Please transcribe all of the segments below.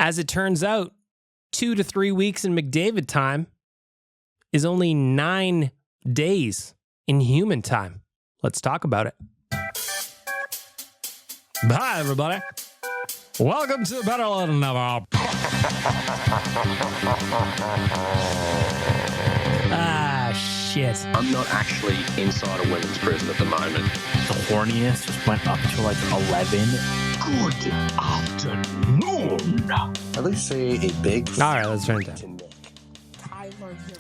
As it turns out, 2 to 3 weeks in McDavid time is only 9 days in human time. Let's talk about it. Hi, everybody. Welcome to Better Lait Than Never. Shit. I'm not actually inside a women's prison at the moment. The horniness just went up to like 11. Good afternoon. At least say a big... All right, let's turn it down.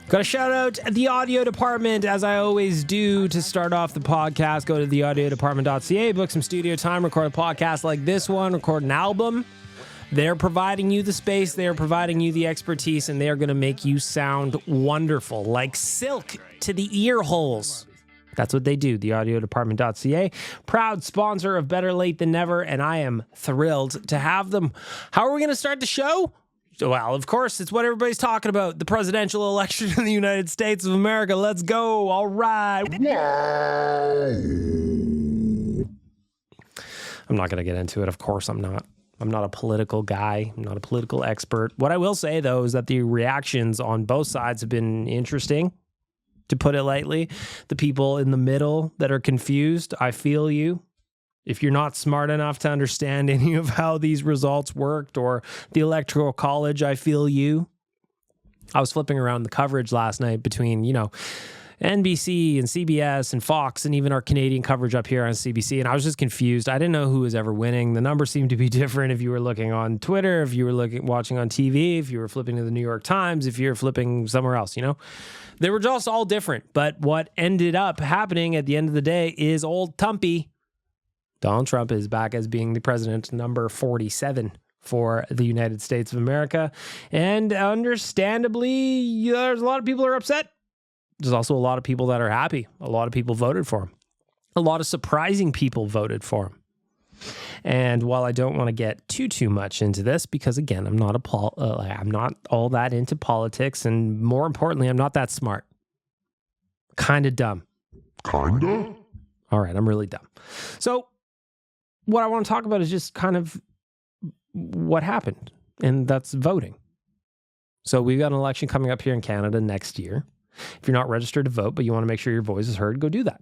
Got to shout out the audio department, as I always do to start off the podcast. Go to theaudiodepartment.ca, book some studio time, record a podcast like this one, record an album. They're providing you the space, they're providing you the expertise, and they're going to make you sound wonderful, like silk to the ear holes. That's what they do, theaudiodepartment.ca. Proud sponsor of Better Lait Than Never, and I am thrilled to have them. How are we going to start the show? Well, of course, it's what everybody's talking about, the presidential election in the United States of America. Let's go. All right. I'm not going to get into it. Of course, I'm not. I'm not a political guy. I'm not a political expert. What I will say, though, is that the reactions on both sides have been interesting, to put it lightly. The people in the middle that are confused, I feel you. If you're not smart enough to understand any of how these results worked or the Electoral College, I feel you. I was flipping around the coverage last night between, NBC and CBS and Fox and even our Canadian coverage up here on CBC, and I was just confused. I didn't know who was ever winning. The numbers seemed to be different if you were looking on Twitter, if you were watching on TV, if you were flipping to the New York Times, if you're flipping somewhere else, They were just all different, but what ended up happening at the end of the day is old Tumpy. Donald Trump is back as being the president number 47 for the United States of America, and understandably, there's a lot of people who are upset. There's also a lot of people that are happy. A lot of people voted for him. A lot of surprising people voted for him. And while I don't want to get too much into this, because again, I'm not I'm not all that into politics, and more importantly, I'm not that smart. Kind of dumb. Kinda? All right, I'm really dumb. So what I want to talk about is just kind of what happened, and that's voting. So we've got an election coming up here in Canada next year. If you're not registered to vote, but you want to make sure your voice is heard, go do that.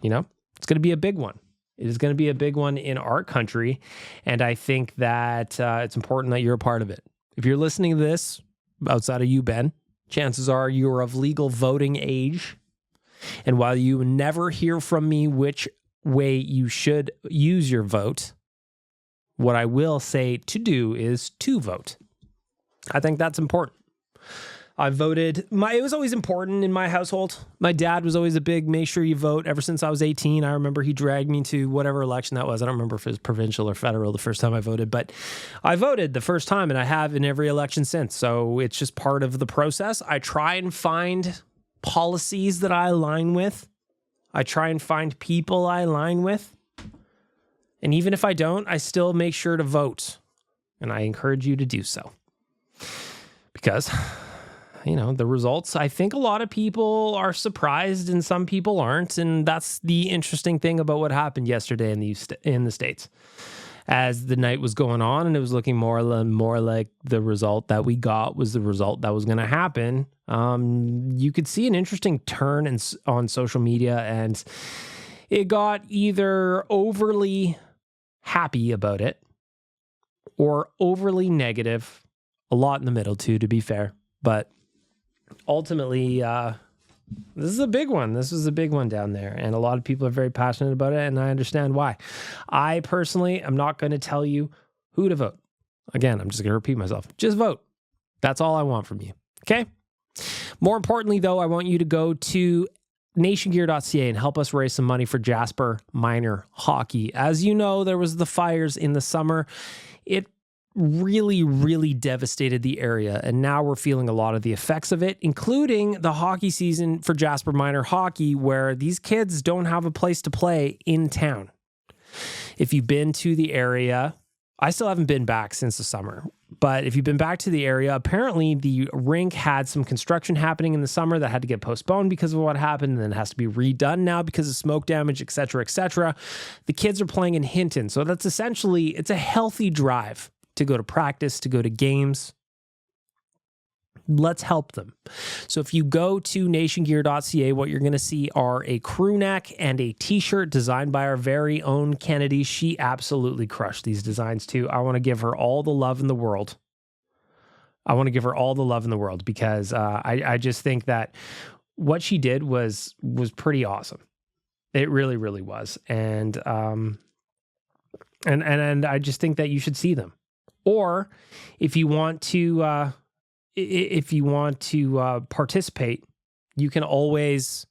It's going to be a big one. It is going to be a big one in our country. And I think that it's important that you're a part of it. If you're listening to this outside of you, Ben, chances are you're of legal voting age. And while you never hear from me which way you should use your vote, what I will say to do is to vote. I think that's important. I voted. It was always important in my household. My dad was always a big, make sure you vote. Ever since I was 18, I remember he dragged me to whatever election that was. I don't remember if it was provincial or federal the first time I voted, but I voted the first time, and I have in every election since. So it's just part of the process. I try and find policies that I align with. I try and find people I align with. And even if I don't, I still make sure to vote. And I encourage you to do so. Because the results, I think a lot of people are surprised and some people aren't. And that's the interesting thing about what happened yesterday in the States. As the night was going on and it was looking more like the result that we got was the result that was going to happen, you could see an interesting turn on social media, and it got either overly happy about it or overly negative, a lot in the middle too, to be fair. But ultimately, this is a big one. This is a big one down there. And a lot of people are very passionate about it, and I understand why. I personally am not going to tell you who to vote. Again, I'm just going to repeat myself. Just vote. That's all I want from you. Okay? More importantly, though, I want you to go to nationgear.ca and help us raise some money for Jasper Minor Hockey. As you know, there was the fires in the summer. It really, really devastated the area, and now we're feeling a lot of the effects of it, including the hockey season for Jasper Minor Hockey, where these kids don't have a place to play in town. If you've been to the area, I still haven't been back since the summer, but if you've been back to the area, apparently the rink had some construction happening in the summer that had to get postponed because of what happened, and then it has to be redone now because of smoke damage, etc., etc. The kids are playing in Hinton, so that's essentially, it's a healthy drive to go to practice, to go to games. Let's help them. So if you go to nationgear.ca, what you're going to see are a crew neck and a t-shirt designed by our very own Kennedy. She absolutely crushed these designs too. I want to give her all the love in the world. Because I just think that what she did was pretty awesome. It really, really was. And I just think that you should see them. Or if you want to participate, you can always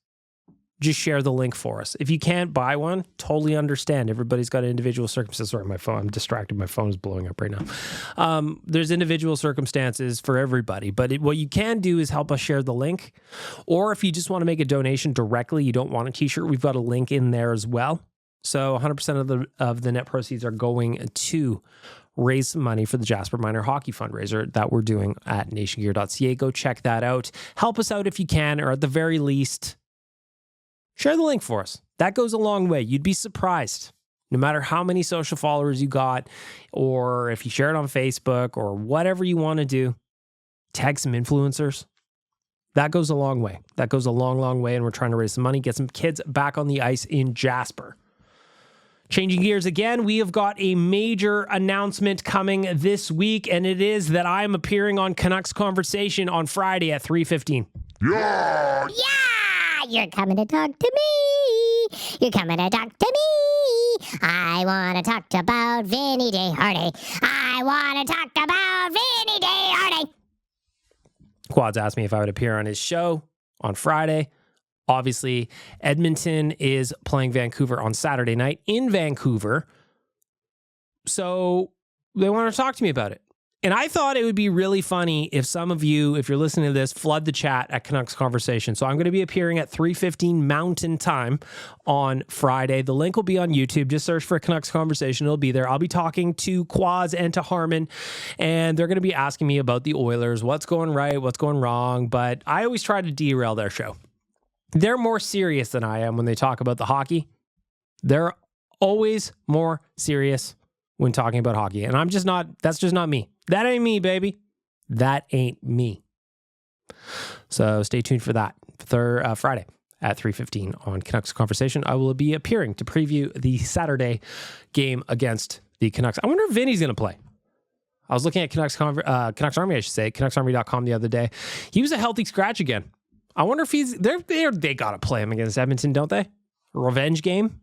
just share the link for us. If you can't buy one, totally understand. Everybody's got individual circumstances. Sorry, I'm distracted. My phone is blowing up right now. There's individual circumstances for everybody, but what you can do is help us share the link. Or if you just want to make a donation directly, you don't want a t-shirt, we've got a link in there as well. So 100% of the net proceeds are going to raise some money for the Jasper Minor Hockey fundraiser that we're doing at nationgear.ca. Go check that out. Help us out if you can, or at the very least, share the link for us. That goes a long way. You'd be surprised. No matter how many social followers you got, or if you share it on Facebook, or whatever you want to do, tag some influencers. That goes a long way. That goes a long, long way, and we're trying to raise some money, get some kids back on the ice in Jasper. Changing gears again, we have got a major announcement coming this week, and it is that I'm appearing on Canucks Conversation on Friday at 3:15. Yeah! Yeah! You're coming to talk to me. You're coming to talk to me. I want to talk about Vinny Desharnais. I want to talk about Vinny Desharnais. Quads asked me if I would appear on his show on Friday. Obviously, Edmonton is playing Vancouver on Saturday night in Vancouver. So they want to talk to me about it. And I thought it would be really funny if some of you, if you're listening to this, flood the chat at Canucks Conversation. So I'm going to be appearing at 3:15 Mountain Time on Friday. The link will be on YouTube. Just search for Canucks Conversation. It'll be there. I'll be talking to Quaz and to Harmon, and they're going to be asking me about the Oilers, what's going right, what's going wrong. But I always try to derail their show. They're more serious than I am when they talk about the hockey. They're always more serious when talking about hockey. And that's just not me. That ain't me, baby. That ain't me. So stay tuned for that. Friday at 3:15 on Canucks Conversation. I will be appearing to preview the Saturday game against the Canucks. I wonder if Vinny's going to play. I was looking at Canucks Army, I should say, CanucksArmy.com the other day. He was a healthy scratch again. I wonder if they got to play him against Edmonton, don't they? A revenge game.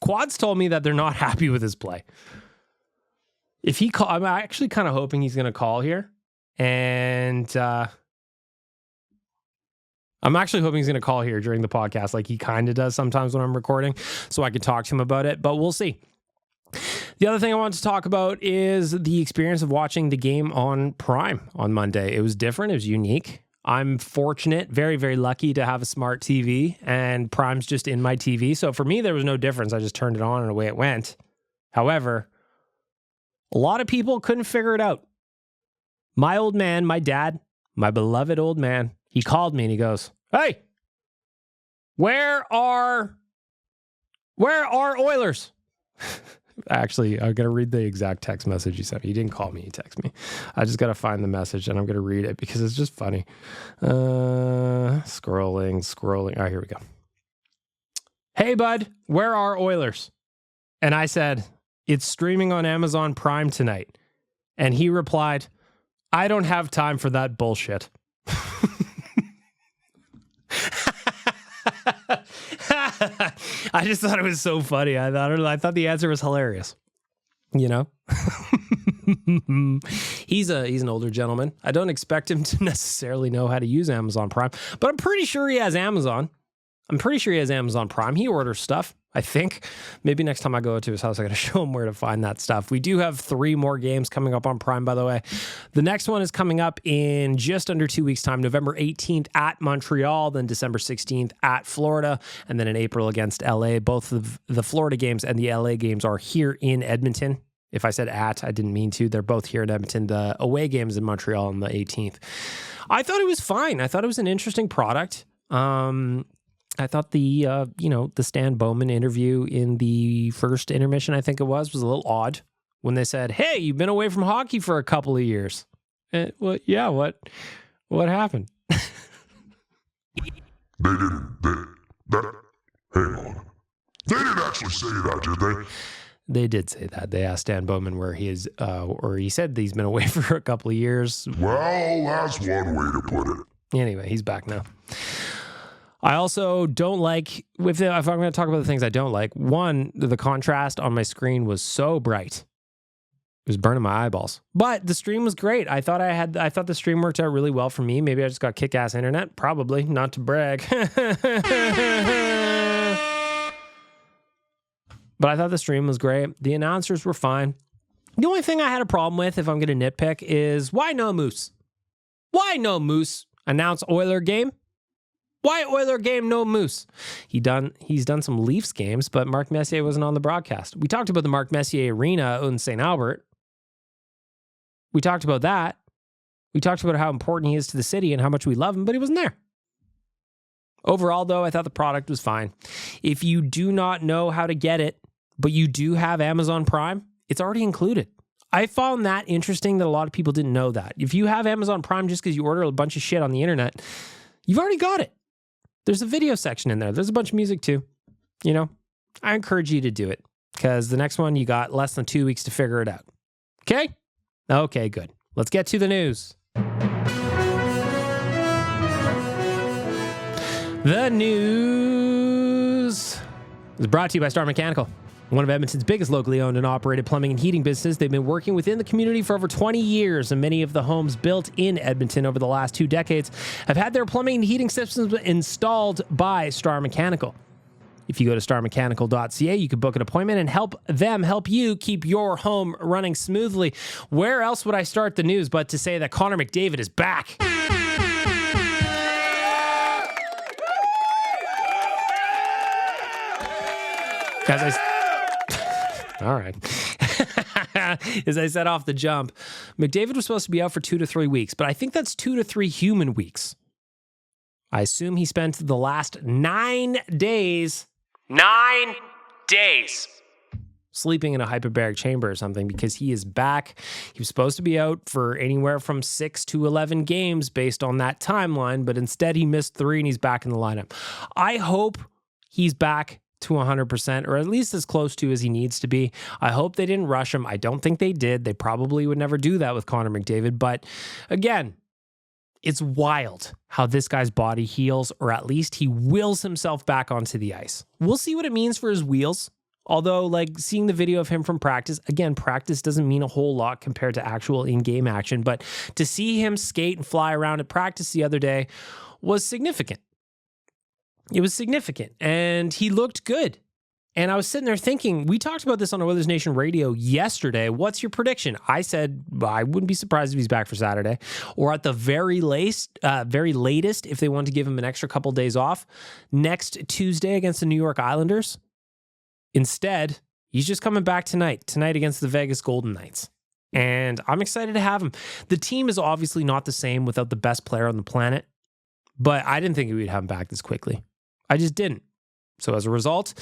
Quads told me that they're not happy with his play. If he I'm actually kind of hoping he's going to call here. And I'm actually hoping he's going to call here during the podcast like he kind of does sometimes when I'm recording, so I can talk to him about it, but we'll see. The other thing I wanted to talk about is the experience of watching the game on Prime on Monday. It was different. It was unique. I'm fortunate, very, very lucky to have a smart TV, and Prime's just in my TV. So for me, there was no difference. I just turned it on and away it went. However, a lot of people couldn't figure it out. My old man, my dad, my beloved old man, he called me and he goes, "Hey, where are Oilers?" Actually, I'm going to read the exact text message he sent me. He didn't call me. He texted me. I just got to find the message, and I'm going to read it because it's just funny. Scrolling. All right, here we go. "Hey, bud, where are Oilers?" And I said, "It's streaming on Amazon Prime tonight." And he replied, "I don't have time for that bullshit." I just thought it was so funny. I thought the answer was hilarious. You know? He's an older gentleman. I don't expect him to necessarily know how to use Amazon Prime, but I'm pretty sure he has Amazon. I'm pretty sure he has Amazon Prime. He orders stuff, I think. Maybe next time I go to his house, I got to show him where to find that stuff. We do have 3 more games coming up on Prime, by the way. The next one is coming up in just under 2 weeks' time, November 18th at Montreal, then December 16th at Florida, and then in April against LA. Both of the Florida games and the LA games are here in Edmonton. If I said at, I didn't mean to. They're both here in Edmonton. The away games in Montreal on the 18th. I thought it was fine. I thought it was an interesting product. I thought the Stan Bowman interview in the first intermission, I think it was a little odd. when they said, "Hey, you've been away from hockey for a couple of years." What happened? They didn't. Hang on. They didn't actually say that, did they? They did say that. They asked Dan Bowman where he is, or he said that he's been away for a couple of years. Well, that's one way to put it. Anyway, he's back now. I also don't like, if I'm going to talk about the things I don't like, one, the contrast on my screen was so bright. It was burning my eyeballs. But the stream was great. I thought the stream worked out really well for me. Maybe I just got kick-ass internet. Probably, not to brag. But I thought the stream was great. The announcers were fine. The only thing I had a problem with, if I'm going to nitpick, is why no Moose? Why no Moose? Announce Oiler game? Why Oiler game, no Moose? He's done some Leafs games, but Mark Messier wasn't on the broadcast. We talked about the Mark Messier Arena in St. Albert. We talked about that. We talked about how important he is to the city and how much we love him, but he wasn't there. Overall, though, I thought the product was fine. If you do not know how to get it, but you do have Amazon Prime, it's already included. I found that interesting that a lot of people didn't know that. If you have Amazon Prime just because you order a bunch of shit on the internet, you've already got it. There's a video section in there. There's a bunch of music too. You know, I encourage you to do it because the next one you got less than 2 weeks to figure it out. Okay? Okay, good. Let's get to the news. The news is brought to you by Star Mechanical, one of Edmonton's biggest locally owned and operated plumbing and heating businesses. They've been working within the community for over 20 years, and many of the homes built in Edmonton over the last 2 decades have had their plumbing and heating systems installed by Star Mechanical. If you go to starmechanical.ca, you can book an appointment and help you keep your home running smoothly. Where else would I start the news but to say that Connor McDavid is back? All right. As I said off the jump, McDavid was supposed to be out for 2 to 3 weeks, but I think that's 2 to 3 human weeks. I assume he spent the last 9 days, sleeping in a hyperbaric chamber or something because he is back. He was supposed to be out for anywhere from 6 to 11 games based on that timeline, but instead he missed 3 and he's back in the lineup. I hope he's back to 100%, or at least as close to as he needs to be. I hope they didn't rush him. I don't think they did. They probably would never do that with Connor McDavid. But again, it's wild how this guy's body heals, or at least he wills himself back onto the ice. We'll see what it means for his wheels. Although, like, seeing the video of him from practice, again, practice doesn't mean a whole lot compared to actual in-game action. But to see him skate and fly around at practice the other day was significant. It was significant, and he looked good. And I was sitting there thinking, we talked about this on Oilers Nation Radio yesterday. What's your prediction? I said I wouldn't be surprised if he's back for Saturday, or at the very latest, if they want to give him an extra couple days off, next Tuesday against the New York Islanders. Instead, he's just coming back tonight against the Vegas Golden Knights. And I'm excited to have him. The team is obviously not the same without the best player on the planet, but I didn't think we'd have him back this quickly. I just didn't. So as a result,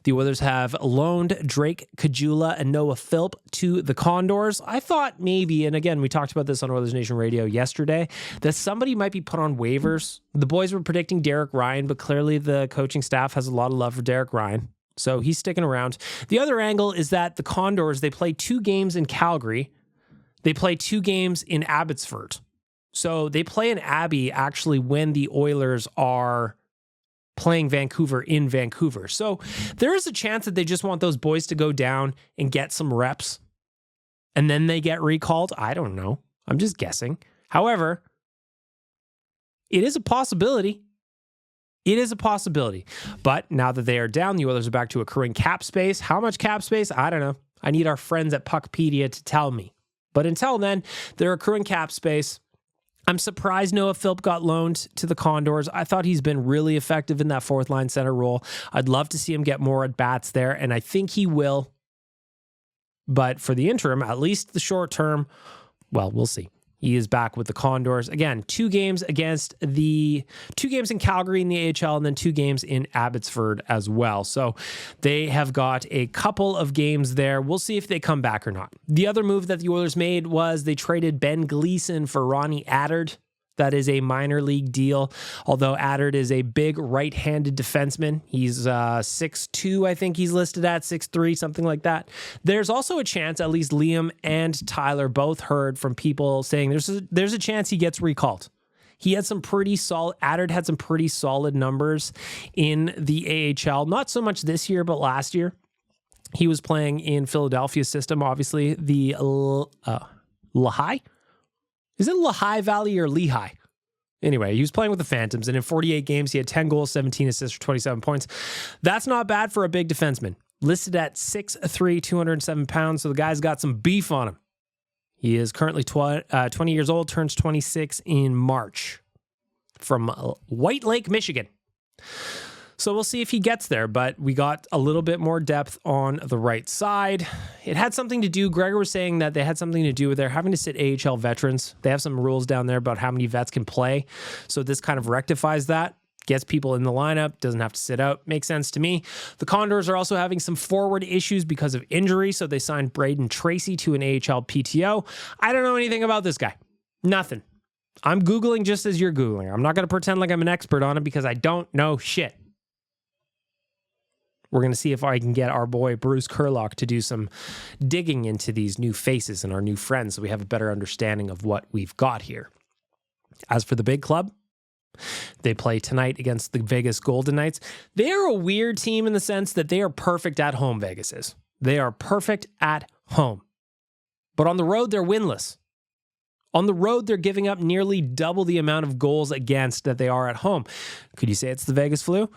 the Oilers have loaned Drake Caggiula and Noah Philp to the Condors. I thought maybe, and again, we talked about this on Oilers Nation Radio yesterday, that somebody might be put on waivers. The boys were predicting Derek Ryan, but clearly the coaching staff has a lot of love for Derek Ryan. So he's sticking around. The other angle is that the Condors, they play 2 games in Calgary. They play 2 games in Abbotsford. So they play in Abbey actually when the Oilers are playing Vancouver in Vancouver. So there is a chance that they just want those boys to go down and get some reps and then they get recalled. I don't know. I'm just guessing. However, it is a possibility. It is a possibility. But now that they are down, the Oilers are back to accruing cap space. How much cap space? I don't know. I need our friends at Puckpedia to tell me. But until then, they're accruing cap space. I'm surprised Noah Philp got loaned to the Condors. I thought he's been really effective in that 4th line center role. I'd love to see him get more at bats there, and I think he will. But for the interim, at least the short term, well, we'll see. He is back with the Condors. Again, 2 games in Calgary in the AHL, and then 2 games in Abbotsford as well. So they have got a couple of games there. We'll see if they come back or not. The other move that the Oilers made was they traded Ben Gleason for Ronnie Attard. That is a minor league deal, although Attard is a big right-handed defenseman. He's 6'2", I think he's listed at 6'3", something like that. There's also a chance, at least Liam and Tyler both heard from people saying there's a chance he gets recalled. He had some pretty solid, Attard had some pretty solid numbers in the AHL, not so much this year, but last year. He was playing in Philadelphia's system, obviously, the Lehigh? Is it Lehigh Valley or Lehigh? Anyway, he was playing with the Phantoms, and in 48 games, he had 10 goals, 17 assists for 27 points. That's not bad for a big defenseman. Listed at 6'3", 207 pounds, so the guy's got some beef on him. He is currently 20 years old, turns 26 in March, from White Lake, Michigan. So we'll see if he gets there, but we got a little bit more depth on the right side. It had something to do, Gregor was saying that they had something to do with they're having to sit AHL veterans. They have some rules down there about how many vets can play. So this kind of rectifies that, gets people in the lineup, doesn't have to sit out. Makes sense to me. The Condors are also having some forward issues because of injury, so they signed Braden Tracy to an AHL PTO. I don't know anything about this guy. Nothing. I'm Googling just as you're Googling. I'm not going to pretend like I'm an expert on it because I don't know shit. We're going to see if I can get our boy Bruce Kurlock to do some digging into these new faces and our new friends so we have a better understanding of what we've got here. As for the big club, they play tonight against the Vegas Golden Knights. They are a weird team in the sense that they are perfect at home, Vegas is. They are perfect at home. But on the road, they're winless. On the road, they're giving up nearly double the amount of goals against that they are at home. Could you say it's the Vegas flu?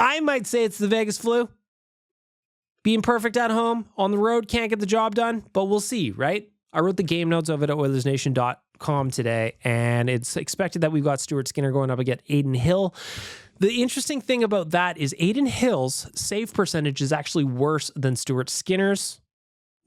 I might say it's the Vegas flu. Being perfect at home, on the road, can't get the job done, but we'll see, right? I wrote the game notes of it at OilersNation.com today, and it's expected that we've got Stuart Skinner going up against Aiden Hill. The interesting thing about that is Aiden Hill's save percentage is actually worse than Stuart Skinner's.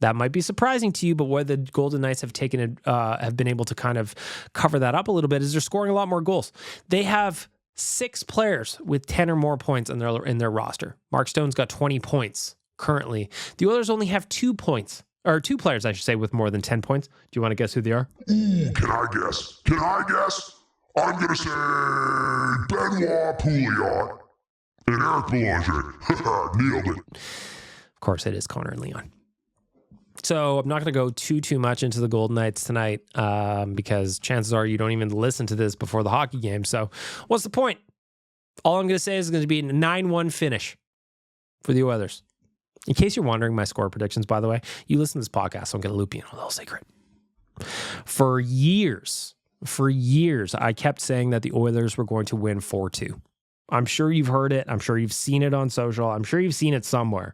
That might be surprising to you, but where the Golden Knights have been able to kind of cover that up a little bit is they're scoring a lot more goals. They have 6 players with 10 or more points in their roster. Mark Stone's got 20 points currently. The Oilers only have 2 points, or 2 players, I should say, with more than 10 points. Do you want to guess who they are? Ooh, can I guess? I'm going to say Benoit Pouliot and Eric Boulanger. Nailed it. Of course, it is Connor and Leon. So I'm not going to go too much into the Golden Knights tonight because chances are you don't even listen to this before the hockey game. So what's the point? All I'm going to say is it's going to be a 9-1 finish for the Oilers. In case you're wondering my score predictions, by the way, you listen to this podcast, so I'm going to loop you in a little secret. For years, I kept saying that the Oilers were going to win 4-2. I'm sure you've heard it. I'm sure you've seen it on social. I'm sure you've seen it somewhere.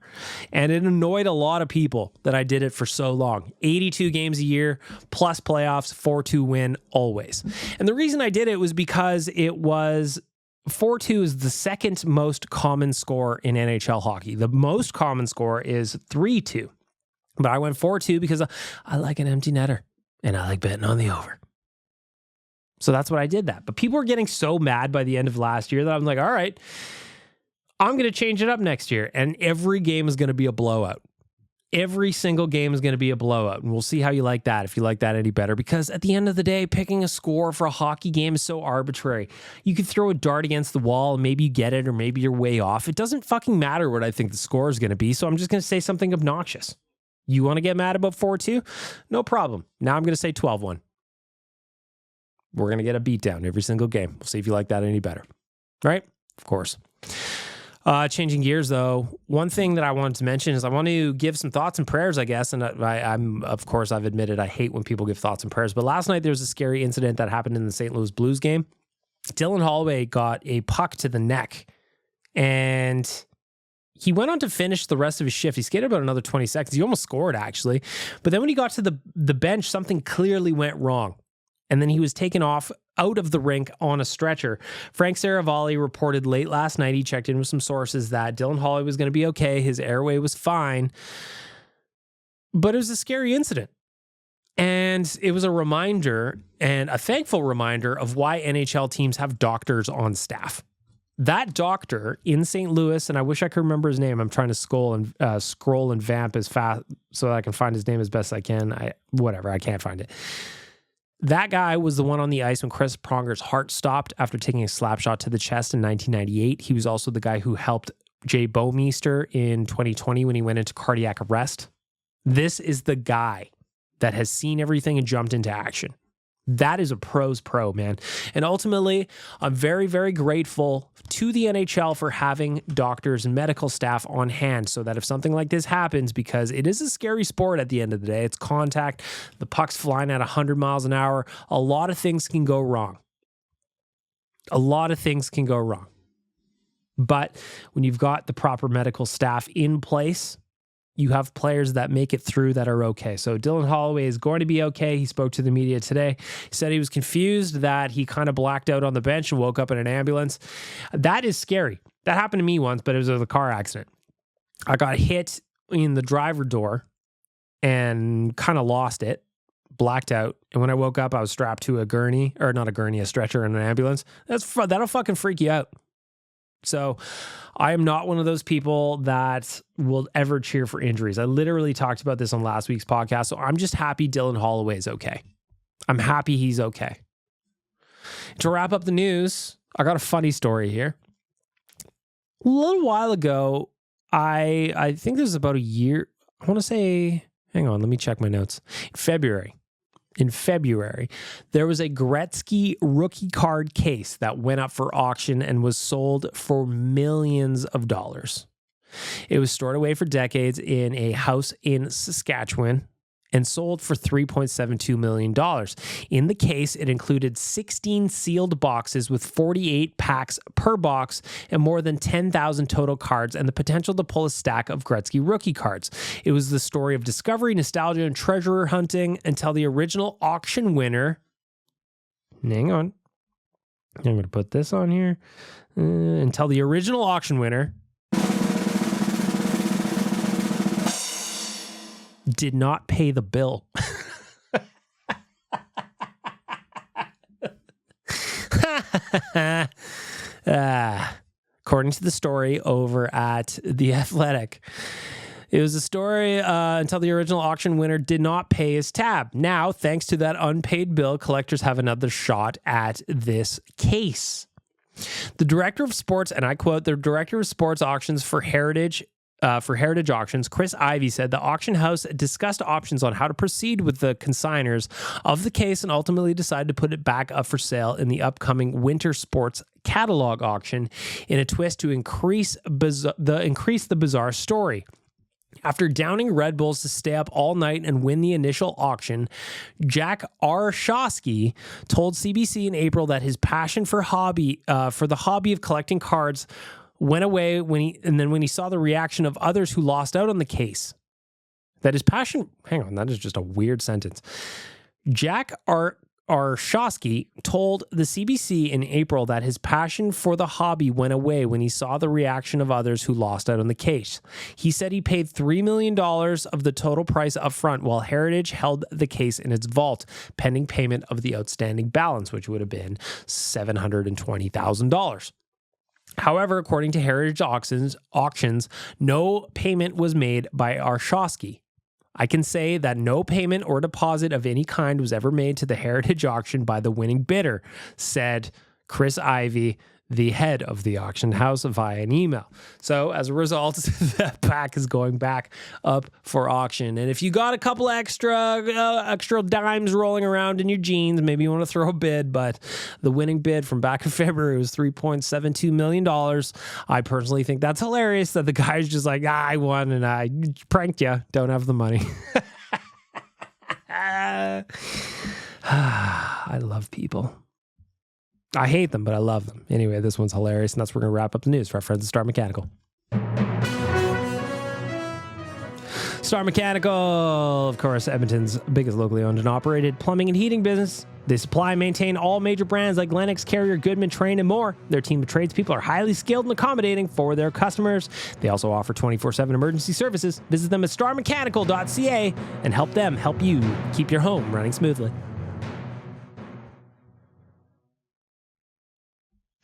And it annoyed a lot of people that I did it for so long. 82 games a year, plus playoffs, 4-2 win, always. And the reason I did it was because it was 4-2 is the second most common score in NHL hockey. The most common score is 3-2. But I went 4-2 because I like an empty netter and I like betting on the over. So that's what I did that. But people were getting so mad by the end of last year that I'm like, all right, I'm going to change it up next year. And every game is going to be a blowout. Every single game is going to be a blowout. And we'll see how you like that, if you like that any better. Because at the end of the day, picking a score for a hockey game is so arbitrary. You could throw a dart against the wall and maybe you get it or maybe you're way off. It doesn't fucking matter what I think the score is going to be. So I'm just going to say something obnoxious. You want to get mad about 4-2? No problem. Now I'm going to say 12-1. We're going to get a beatdown every single game. We'll see if you like that any better. Right? Of course. Changing gears, though, one thing that I wanted to mention is I want to give some thoughts and prayers, I guess. And I've admitted I hate when people give thoughts and prayers. But last night, there was a scary incident that happened in the St. Louis Blues game. Dylan Holloway got a puck to the neck. And he went on to finish the rest of his shift. He skated about another 20 seconds. He almost scored, actually. But then when he got to the bench, something clearly went wrong. And then he was taken out of the rink on a stretcher. Frank Saravalli reported late last night, he checked in with some sources, that Dylan Holloway was going to be okay. His airway was fine. But it was a scary incident. And it was a reminder, and a thankful reminder, of why NHL teams have doctors on staff. That doctor in St. Louis, and I wish I could remember his name. I'm trying to scroll and vamp as fast so that I can find his name as best I can. I can't find it. That guy was the one on the ice when Chris Pronger's heart stopped after taking a slap shot to the chest in 1998. He was also the guy who helped Jay Bouwmeester in 2020 when he went into cardiac arrest. This is the guy that has seen everything and jumped into action. That is a pro's pro, man. And ultimately, I'm very, very grateful to the NHL for having doctors and medical staff on hand so that if something like this happens, because it is a scary sport at the end of the day, it's contact, the puck's flying at 100 miles an hour, a lot of things can go wrong. A lot of things can go wrong. But when you've got the proper medical staff in place, you have players that make it through that are okay. So Dylan Holloway is going to be okay. He spoke to the media today. He said he was confused that he kind of blacked out on the bench and woke up in an ambulance. That is scary. That happened to me once, but it was a car accident. I got hit in the driver door and kind of lost it, blacked out. And when I woke up, I was strapped to a gurney, or not a gurney, a stretcher in an ambulance. That'll fucking freak you out. So I am not one of those people that will ever cheer for injuries. I literally talked about this on last week's podcast. So I'm just happy Dylan Holloway is okay. I'm happy he's okay. To wrap up the news, I got a funny story here. A little while ago, I think this was about a year. I want to say, hang on, let me check my notes. In February, there was a Gretzky rookie card case that went up for auction and was sold for millions of dollars. It was stored away for decades in a house in Saskatchewan and sold for $3.72 million. In the case, it included 16 sealed boxes with 48 packs per box and more than 10,000 total cards and the potential to pull a stack of Gretzky rookie cards. It was the story of discovery, nostalgia, and treasure hunting until the original auction winner... Hang on. I'm going to put this on here. Until the original auction winner... did not pay the bill. According to the story over at The Athletic, it was a story until the original auction winner did not pay his tab. Now, thanks to that unpaid bill, collectors have another shot at this case. The director of sports, and I quote, the director of sports auctions for Heritage Auctions, Chris Ivey, said the auction house discussed options on how to proceed with the consigners of the case and ultimately decided to put it back up for sale in the upcoming winter sports catalog auction in a twist to increase the bizarre story. After downing Red Bulls to stay up all night and win the initial auction, Jack Arshosky told CBC in April that his passion for the hobby of collecting cards went away when he saw the reaction of others who lost out on the case. That his passion... Hang on, that is just a weird sentence. Jack Arshosky told the CBC in April that his passion for the hobby went away when he saw the reaction of others who lost out on the case. He said he paid $3 million of the total price up front while Heritage held the case in its vault, pending payment of the outstanding balance, which would have been $720,000. However, according to Heritage Auctions, no payment was made by Arshosky. I can say that no payment or deposit of any kind was ever made to the Heritage auction by the winning bidder, said Chris Ivey, the head of the auction house, via an email. So as a result, that pack is going back up for auction. And if you got a couple extra dimes rolling around in your jeans, maybe you want to throw a bid, but the winning bid from back in February was $3.72 million. I personally think that's hilarious that the guy's just like, I won and I pranked you. Don't have the money. I love people. I hate them, but I love them. Anyway, this one's hilarious, and that's where we're going to wrap up the news for our friends at Star Mechanical. Star Mechanical, of course, Edmonton's biggest locally owned and operated plumbing and heating business. They supply and maintain all major brands like Lennox, Carrier, Goodman, Train, and more. Their team of tradespeople are highly skilled and accommodating for their customers. They also offer 24/7 emergency services. Visit them at starmechanical.ca and help them help you keep your home running smoothly.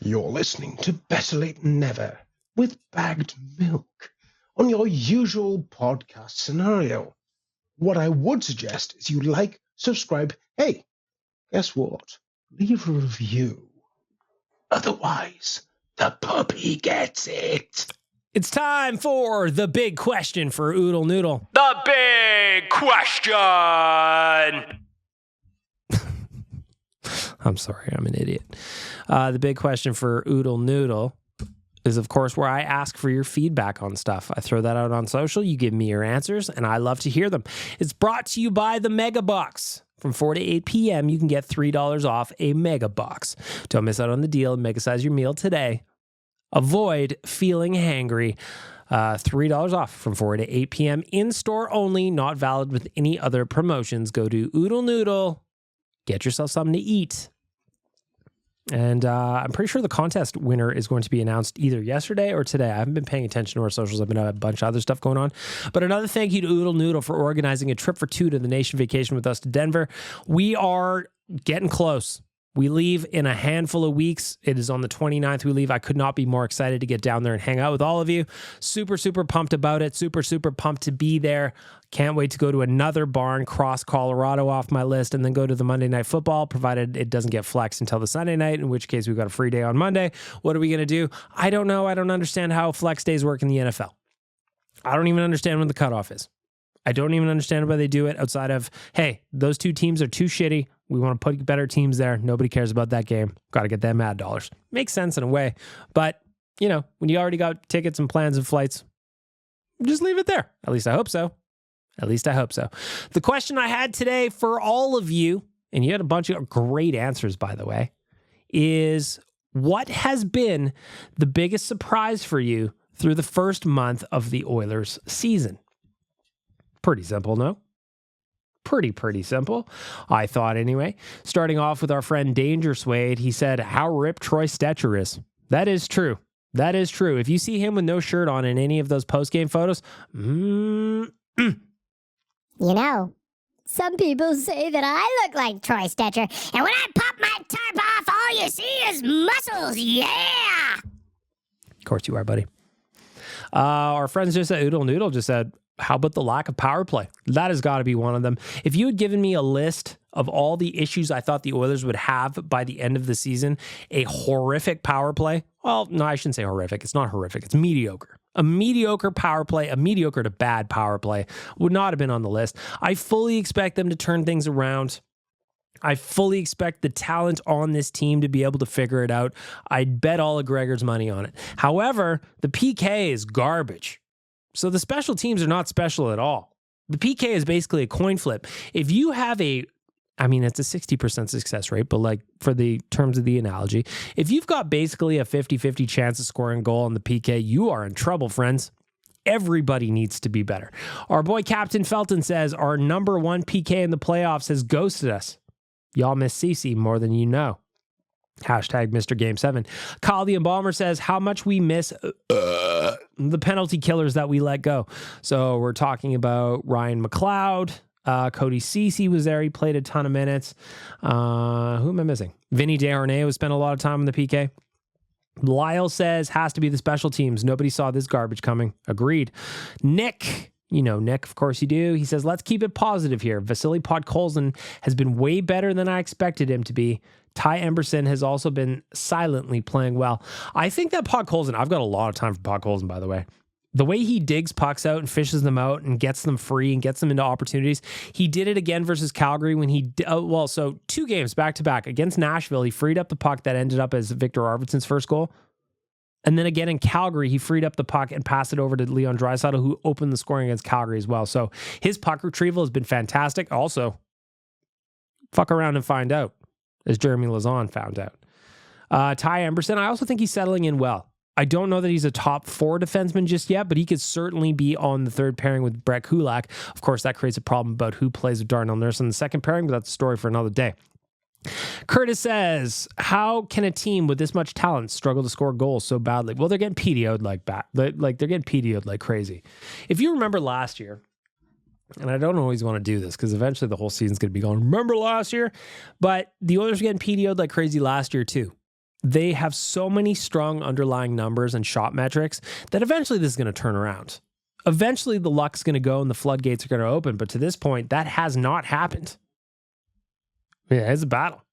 You're listening to Better Lait Than Never with bagged milk on your usual podcast scenario. What I would suggest is you like, subscribe, hey, guess what? Leave a review. Otherwise, the puppy gets it. It's time for the big question for Oodle Noodle. The big question! I'm sorry, I'm an idiot. The big question for Oodle Noodle is, of course, where I ask for your feedback on stuff. I throw that out on social. You give me your answers, and I love to hear them. It's brought to you by the Mega Box. From 4 to 8 p.m., you can get $3 off a Mega Box. Don't miss out on the deal and mega size your meal today. Avoid feeling hangry. $3 off from 4 to 8 p.m. In-store only, not valid with any other promotions. Go to Oodle Noodle. Get yourself something to eat. And I'm pretty sure the contest winner is going to be announced either yesterday or today. I haven't been paying attention to our socials. I've been a bunch of other stuff going on. But another thank you to Oodle Noodle for organizing a trip for two to the nation vacation with us to Denver. We are getting close. We leave in a handful of weeks. It is on the 29th we leave. I could not be more excited to get down there and hang out with all of you. Super, super pumped about it. Super, super pumped to be there. Can't wait to go to another barn, cross Colorado off my list, and then go to the Monday Night Football, provided it doesn't get flexed until the Sunday night, in which case we've got a free day on Monday. What are we going to do? I don't know. I don't understand how flex days work in the NFL. I don't even understand when the cutoff is. I don't even understand why they do it outside of, hey, those two teams are too shitty. We want to put better teams there. Nobody cares about that game. Got to get them ad dollars. Makes sense in a way. But, you know, when you already got tickets and plans and flights, just leave it there. At least I hope so. At least I hope so. The question I had today for all of you, and you had a bunch of great answers, by the way, is what has been the biggest surprise for you through the first month of the Oilers season? Pretty simple, no? Pretty simple, I thought anyway. Starting off with our friend Danger Suede, he said, how ripped Troy Stetcher is. That is true. That is true. If you see him with no shirt on in any of those post-game photos, You know, some people say that I look like Troy Stetcher, and when I pop my tarp off, all you see is muscles, yeah! Of course you are, buddy. Our friends just at Oodle Noodle just said, how about the lack of power play? That has got to be one of them. If you had given me a list of all the issues I thought the Oilers would have by the end of the season, a horrific power play, well, no, I shouldn't say horrific. It's not horrific. It's mediocre. A mediocre power play, a mediocre to bad power play would not have been on the list. I fully expect them to turn things around. I fully expect the talent on this team to be able to figure it out. I'd bet all of Gregor's money on it. However, the PK is garbage. So the special teams are not special at all. The PK is basically a coin flip. If you have it's a 60% success rate, but like for the terms of the analogy, if you've got basically a 50-50 chance of scoring a goal on the PK, you are in trouble, friends. Everybody needs to be better. Our boy Captain Felton says our number one PK in the playoffs has ghosted us. Y'all miss CeCe more than you know. Hashtag Mr. Game 7. Kyle the Embalmer says how much we miss the penalty killers that we let go. So we're talking about Ryan McLeod. Cody Ceci was there. He played a ton of minutes. Who am I missing? Vinny Desharnais was spent a lot of time on the PK. Lyle says has to be the special teams. Nobody saw this garbage coming. Agreed. Nick, you know Nick, of course you do. He says, let's keep it positive here. Vasily Podkolzin has been way better than I expected him to be. Ty Emberson has also been silently playing well. I think that Podkolzin, I've got a lot of time for Podkolzin, by the way. The way he digs pucks out and fishes them out and gets them free and gets them into opportunities. He did it again versus Calgary when so 2 games back to back against Nashville. He freed up the puck that ended up as Victor Arvidsson's first goal. And then again in Calgary, he freed up the puck and passed it over to Leon Draisaitl, who opened the scoring against Calgary as well. So his puck retrieval has been fantastic. Also, fuck around and find out, as Jeremy Lauzon found out. Ty Emberson, I also think he's settling in well. I don't know that he's a top 4 defenseman just yet, but he could certainly be on the third pairing with Brett Kulak. Of course, that creates a problem about who plays with Darnell Nurse on the second pairing, but that's a story for another day. Curtis says, how can a team with this much talent struggle to score goals so badly? Well, they're getting PDO'd they're getting PDO'd like crazy. If you remember last year, and I don't always want to do this because eventually the whole season's going to be going, remember last year? But the Oilers were getting PDO'd like crazy last year too. They have so many strong underlying numbers and shot metrics that eventually this is going to turn around. Eventually the luck's going to go and the floodgates are going to open. But to this point, that has not happened. Yeah, it's a battle.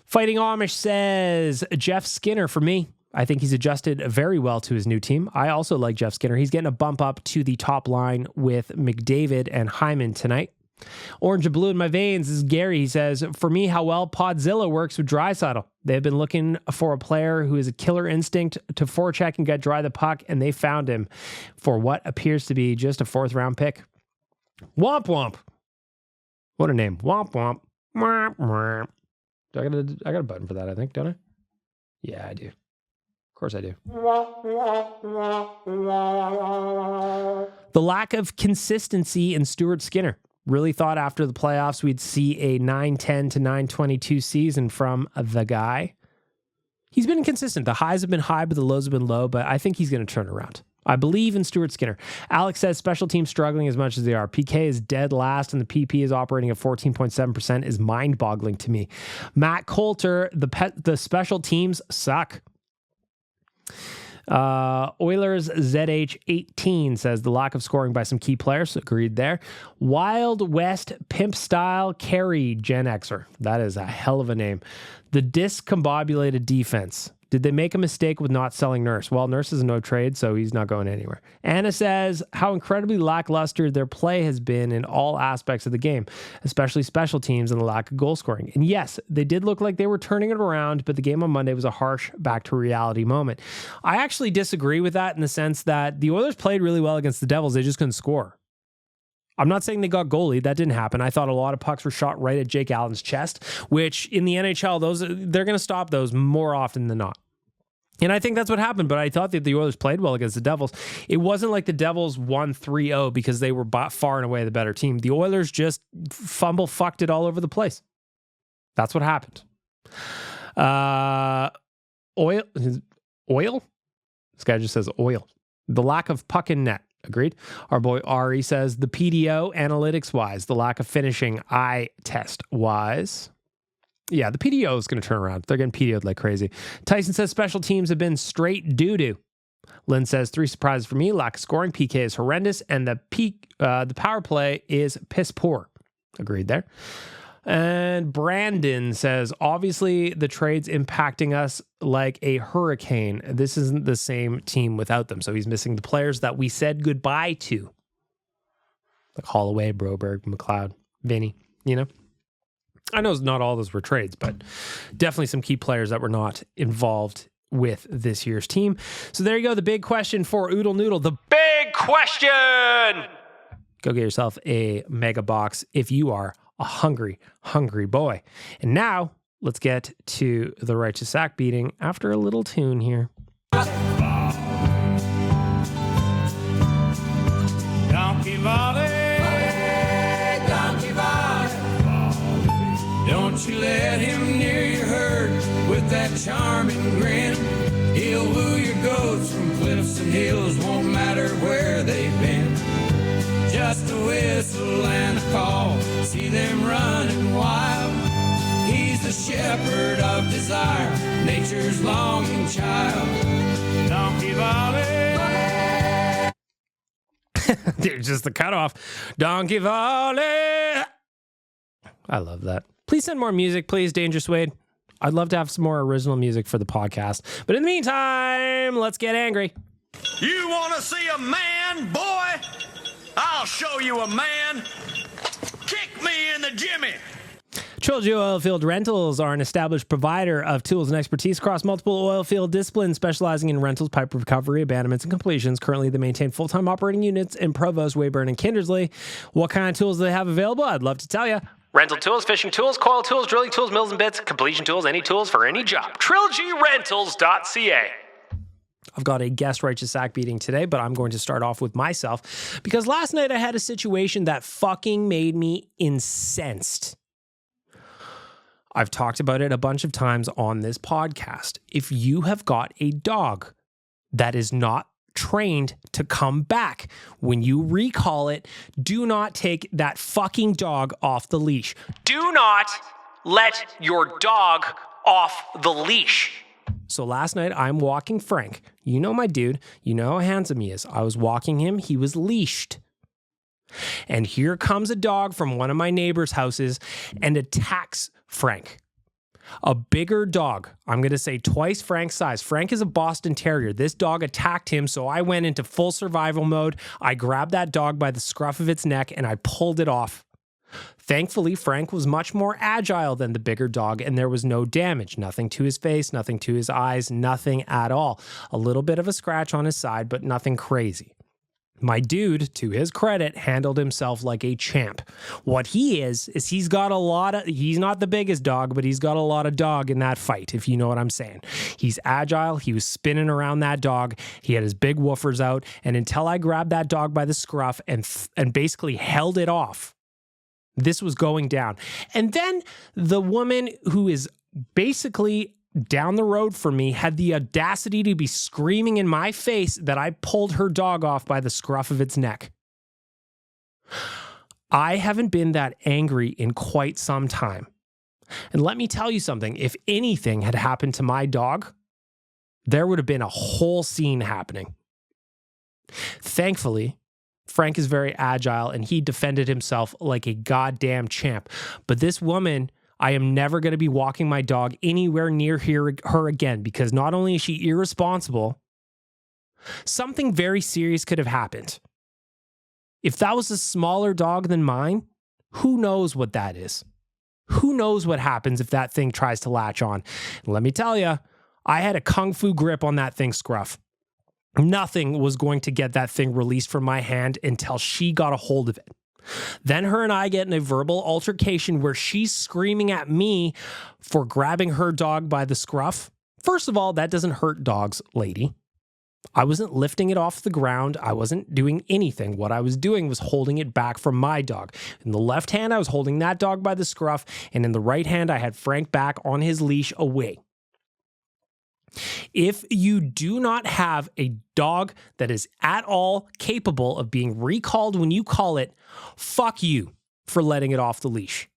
Fighting Amish says, Jeff Skinner for me. I think he's adjusted very well to his new team. I also like Jeff Skinner. He's getting a bump up to the top line with McDavid and Hyman tonight. Orange and blue in my veins is Gary. He says, for me, how well Podzilla works with Draisaitl. They've been looking for a player who has a killer instinct to forecheck and get dry the puck, and they found him for what appears to be just a 4th-round pick. Womp womp. What a name. Womp womp. Womp womp. I got a button for that, I think, don't I? Yeah, I do. Of course I do. The lack of consistency in Stuart Skinner. Really thought after the playoffs we'd see a 9-10 to 9-22 season from the guy. He's been inconsistent. The highs have been high, but the lows have been low, but I think he's going to turn around. I believe in Stuart Skinner. Alex says special teams struggling as much as they are. PK is dead last, and the PP is operating at 14.7% is mind-boggling to me. Matt Coulter, the special teams suck. Oilers ZH18 says the lack of scoring by some key players. Agreed there. Wild West Pimp Style Carry Gen Xer. That is a hell of a name. The discombobulated defense. Did they make a mistake with not selling Nurse? Well, Nurse is a no trade, so he's not going anywhere. Anna says how incredibly lackluster their play has been in all aspects of the game, especially special teams and the lack of goal scoring. And yes, they did look like they were turning it around, but the game on Monday was a harsh back to reality moment. I actually disagree with that in the sense that the Oilers played really well against the Devils. They just couldn't score. I'm not saying they got goalie. That didn't happen. I thought a lot of pucks were shot right at Jake Allen's chest, which in the NHL, they're going to stop those more often than not. And I think that's what happened, but I thought that the Oilers played well against the Devils. It wasn't like the Devils won 3-0 because they were far and away the better team. The Oilers just fucked it all over the place. That's what happened. Oil? This guy just says oil. The lack of puck in net. Agreed. Our boy Ari says the PDO analytics-wise, the lack of finishing eye test-wise. Yeah, the PDO is going to turn around. They're getting PDO'd like crazy. Tyson says special teams have been straight doo-doo. Lynn says 3 surprises for me. Lack of scoring. PK is horrendous. And the power play is piss poor. Agreed there. And Brandon says, obviously the trade's impacting us like a hurricane. This isn't the same team without them. So he's missing the players that we said goodbye to. Like Holloway, Broberg, McLeod, Vinny, you know? I know not all those were trades, but definitely some key players that were not involved with this year's team. So there you go. The big question for Oodle Noodle. The big question! Go get yourself a mega box if you are a hungry, hungry boy. And now let's get to the righteous sack beating after a little tune here. Donkey Valley, Donkey Valley, don't you let him near your herd with that charming grin. He'll woo your goats from cliffs and hills, won't matter where they've been. Just a whistle and a call, see them running wild. He's the shepherd of desire, nature's longing child. Donkey Valley. Dude, just the cutoff. Donkey Valley. I love that. Please send more music, please, Dangerous Wade. I'd love to have some more original music for the podcast. But in the meantime, let's get angry. You want to see a man, boy? I'll show you a man. Kick me in the jimmy. Trilogy Oilfield Rentals are an established provider of tools and expertise across multiple oilfield disciplines, specializing in rentals, pipe recovery, abandonments, and completions. Currently, they maintain full-time operating units in Provost, Weyburn, and Kindersley. What kind of tools do they have available? I'd love to tell you. Rental tools, fishing tools, coil tools, drilling tools, mills and bits, completion tools, any tools for any job. TrilogyRentals.ca. I've got a guest righteous sack beating today, but I'm going to start off with myself because last night I had a situation that fucking made me incensed. I've talked about it a bunch of times on this podcast. If you have got a dog that is not trained to come back when you recall it, do not take that fucking dog off the leash. Do not let your dog off the leash. So last night I'm walking Frank. You know my dude. You know how handsome he is. I was walking him. He was leashed. And here comes a dog from one of my neighbors' houses and attacks Frank. A bigger dog. I'm going to say twice Frank's size. Frank is a Boston Terrier. This dog attacked him, so I went into full survival mode. I grabbed that dog by the scruff of its neck and I pulled it off. Thankfully, Frank was much more agile than the bigger dog, and there was no damage. Nothing to his face, nothing to his eyes, nothing at all. A little bit of a scratch on his side, but nothing crazy. My dude, to his credit, handled himself like a champ. What he is he's got a lot of, he's not the biggest dog, but he's got a lot of dog in that fight, if you know what I'm saying. He's agile. He was spinning around that dog. He had his big woofers out. And until I grabbed that dog by the scruff and basically held it off, this was going down. And then the woman who is basically down the road from me had the audacity to be screaming in my face that I pulled her dog off by the scruff of its neck. I haven't been that angry in quite some time. And let me tell you something, if anything had happened to my dog, there would have been a whole scene happening. Thankfully, Frank is very agile and he defended himself like a goddamn champ. But this woman, I am never going to be walking my dog anywhere near her again, because not only is she irresponsible, something very serious could have happened. If that was a smaller dog than mine, who knows what that is? Who knows what happens if that thing tries to latch on? And let me tell you, I had a kung fu grip on that thing's scruff. Nothing was going to get that thing released from my hand until she got a hold of it. Then her and I get in a verbal altercation where she's screaming at me for grabbing her dog by the scruff. First of all, that doesn't hurt dogs, lady. I wasn't lifting it off the ground. I wasn't doing anything. What I was doing was holding it back from my dog. In the left hand, I was holding that dog by the scruff, and in the right hand, I had Frank back on his leash away. If you do not have a dog that is at all capable of being recalled when you call it, fuck you for letting it off the leash.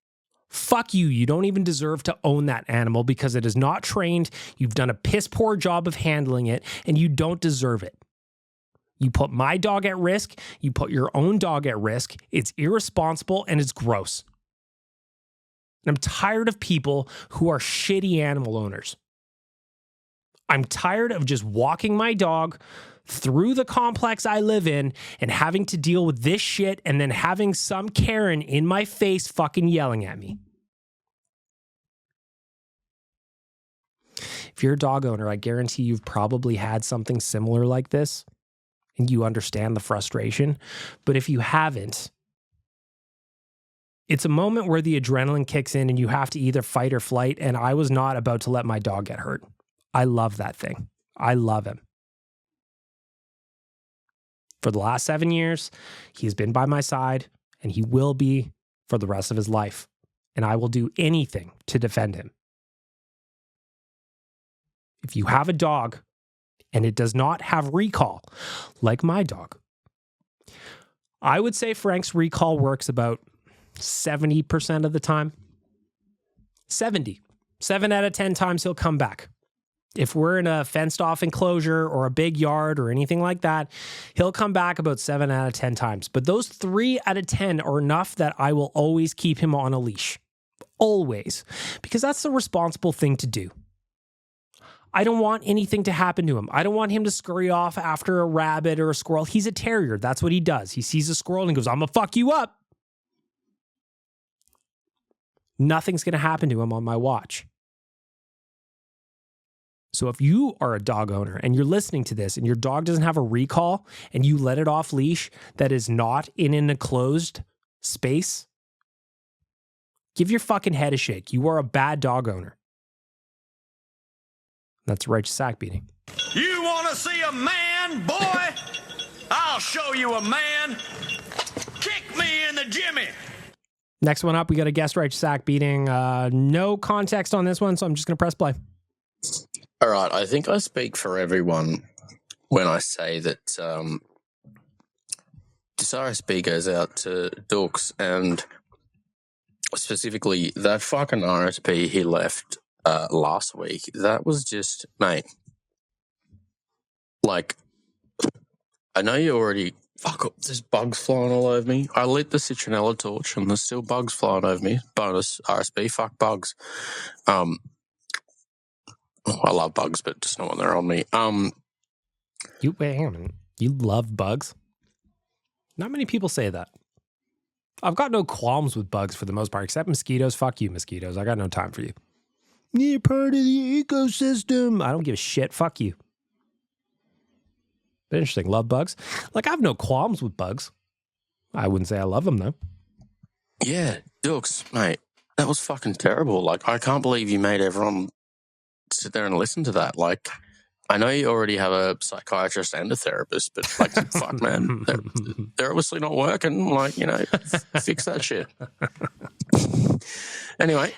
Fuck you. You don't even deserve to own that animal because it is not trained. You've done a piss poor job of handling it, and you don't deserve it. You put my dog at risk. You put your own dog at risk. It's irresponsible and it's gross. And I'm tired of people who are shitty animal owners. I'm tired of just walking my dog through the complex I live in and having to deal with this shit and then having some Karen in my face fucking yelling at me. If you're a dog owner, I guarantee you've probably had something similar like this and you understand the frustration. But if you haven't, it's a moment where the adrenaline kicks in and you have to either fight or flight. And I was not about to let my dog get hurt. I love that thing. I love him. For the last 7 years, he's been by my side and he will be for the rest of his life. And I will do anything to defend him. If you have a dog and it does not have recall, like my dog, I would say Frank's recall works about 70% of the time. 70. 7 out of 10 times he'll come back. If we're in a fenced off enclosure or a big yard or anything like that, he'll come back about 7 out of 10 times. But those 3 out of 10 are enough that I will always keep him on a leash. Always. Because that's the responsible thing to do. I don't want anything to happen to him. I don't want him to scurry off after a rabbit or a squirrel. He's a terrier. That's what he does. He sees a squirrel and he goes, I'm going to fuck you up. Nothing's going to happen to him on my watch. So if you are a dog owner and you're listening to this and your dog doesn't have a recall and you let it off leash that is not in an enclosed space, give your fucking head a shake. You are a bad dog owner. That's a righteous sack beating. You want to see a man, boy? I'll show you a man. Kick me in the jimmy. Next one up, we got a guest right sack beating. No context on this one, so I'm just going to press play. All right, I think I speak for everyone when I say that this RSP goes out to Dukes, and specifically that fucking RSP he left last week. That was just, mate, like, I know you already, fuck up, there's bugs flying all over me. I lit the citronella torch and there's still bugs flying over me. Bonus RSP, fuck bugs. I love bugs, but just not when they're on me. Wait, hang on a minute. You love bugs? Not many people say that. I've got no qualms with bugs for the most part, except mosquitoes. Fuck you, mosquitoes. I got no time for you. You're part of the ecosystem. I don't give a shit. Fuck you. But interesting. Love bugs? Like, I have no qualms with bugs. I wouldn't say I love them, though. Yeah, Dukes, mate, that was fucking terrible. Like, I can't believe you made everyone sit there and listen to that. Like, I know you already have a psychiatrist and a therapist, but, like, fuck, man, they're obviously not working. Like, you know, fix that shit. Anyway,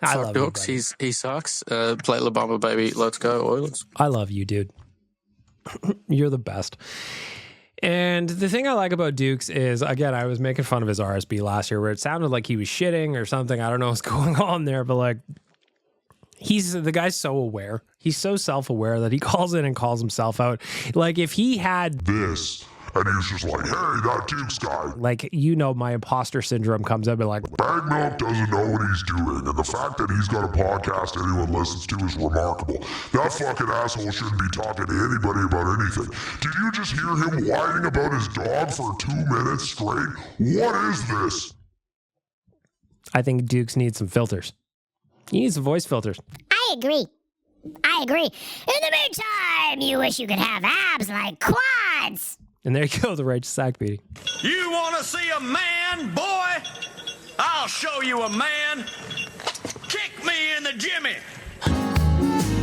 I fuck love Dukes, you, he sucks. Play La Bamba, baby. Let's go, Oilers. I love you, dude. You're the best. And the thing I like about Dukes is, again, I was making fun of his RSB last year where it sounded like he was shitting or something. I don't know what's going on there, but like, the guy's so aware. He's so self-aware that he calls in and calls himself out. Like, if he had This. And he's just like, hey, that Dukes guy. like, you know, my imposter syndrome comes up and like, Bag Milk doesn't know what he's doing, and the fact that he's got a podcast anyone listens to is remarkable. That fucking asshole shouldn't be talking to anybody about anything. Did you just hear him whining about his dog for 2 minutes straight? What is this? I think Dukes needs some filters. He needs some voice filters. I agree. In the meantime, you wish you could have abs like quads. And there you go, the righteous sack beating. You want to see a man, boy? I'll show you a man. Kick me in the Jimmy.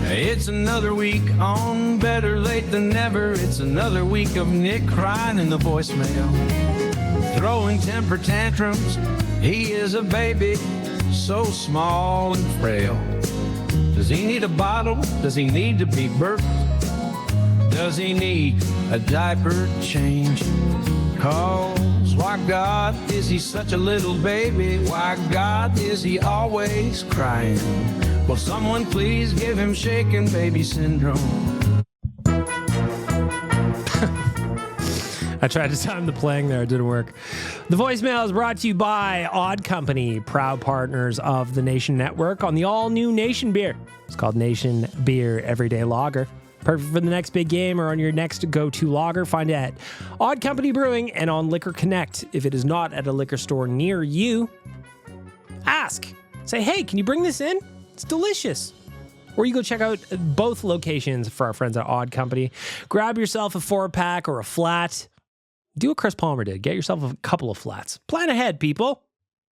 It's another week on Better Late Than Never. It's another week of Nick crying in the voicemail, throwing temper tantrums. He is a baby, so small and frail. Does he need a bottle? Does he need to be burped? Does he need a diaper change? Cause why God is he such a little baby? Why God is he always crying? Will someone please give him shaken baby syndrome? I tried to time the playing there. It didn't work. The voicemail is brought to you by Odd Company, proud partners of the Nation Network on the all-new Nation Beer. It's called Nation Beer Everyday Lager. Perfect for the next big game or on your next go-to lager. Find it at Odd Company Brewing and on Liquor Connect. If it is not at a liquor store near you, ask. Say, hey, can you bring this in? It's delicious. Or you go check out both locations for our friends at Odd Company. Grab yourself a 4-pack or a flat. Do what Chris Palmer did. Get yourself a couple of flats. Plan ahead, people.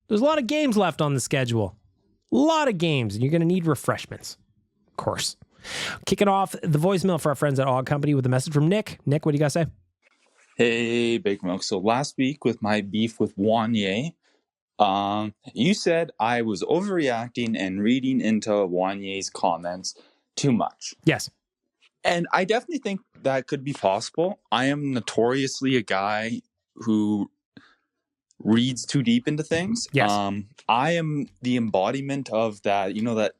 There's a lot of games left on the schedule. A lot of games, and you're going to need refreshments. Of course. Kicking off the voicemail for our friends at Odd Company with a message from Nick. Nick, what do you got to say? Hey, Big Milk. So last week with my beef with Wanye, you said I was overreacting and reading into Wanye's comments too much. Yes. And I definitely think that could be possible. I am notoriously a guy who reads too deep into things. Yes. I am the embodiment of that, that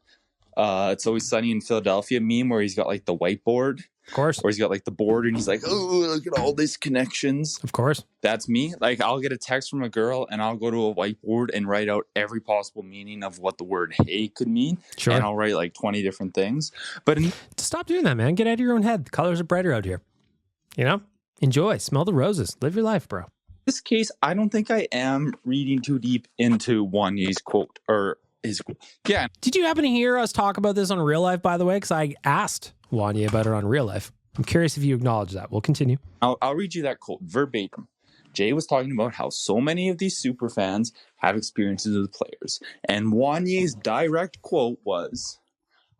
It's Always Sunny in Philadelphia meme where he's got like the whiteboard. Of course. Or he's got like the board and he's like, oh, look at all these connections. Of course. That's me. Like, I'll get a text from a girl and I'll go to a whiteboard and write out every possible meaning of what the word hey could mean. Sure. And I'll write like 20 different things. But stop doing that, man. Get out of your own head. The colors are brighter out here. Enjoy. Smell the roses. Live your life, bro. In this case, I don't think I am reading too deep into Wanye's quote or his quote. Yeah. Did you happen to hear us talk about this on Real Life, by the way? Because I asked Wanye about it on Real Life. I'm curious if you acknowledge that. We'll continue. I'll read you that quote verbatim. Jay was talking about how so many of these super fans have experiences with players. And Wanye's direct quote was,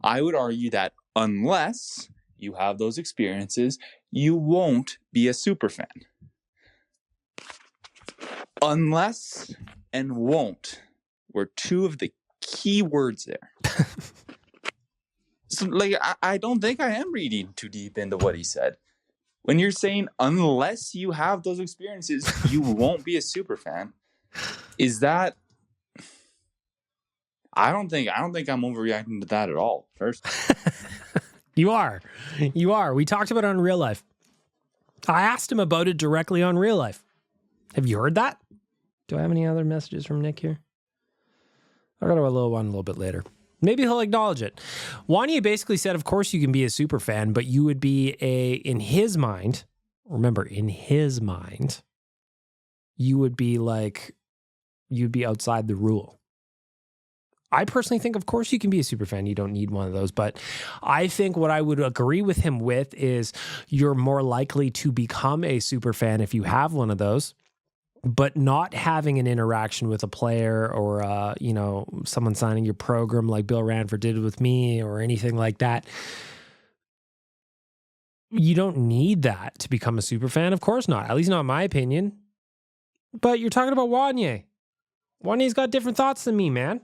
I would argue that unless you have those experiences, you won't be a super fan. Unless and won't were two of the key words there. So, like, I don't think I am reading too deep into what he said. When you're saying, unless you have those experiences, you won't be a super fan. Is that... I don't think I'm overreacting to that at all. First, You are. We talked about it on Real Life. I asked him about it directly on Real Life. Have you heard that? Do I have any other messages from Nick here? I'll go to a little one a little bit later. Maybe he'll acknowledge it. Wanye basically said, of course you can be a super fan, but you would be in his mind, you would be like, you'd be outside the rule. I personally think, of course, you can be a super fan. You don't need one of those. But I think what I would agree with him with is you're more likely to become a super fan if you have one of those, but not having an interaction with a player or, someone signing your program like Bill Ranford did with me or anything like that. You don't need that to become a super fan. Of course not. At least not in my opinion. But you're talking about Wanye. Wanye's got different thoughts than me, man.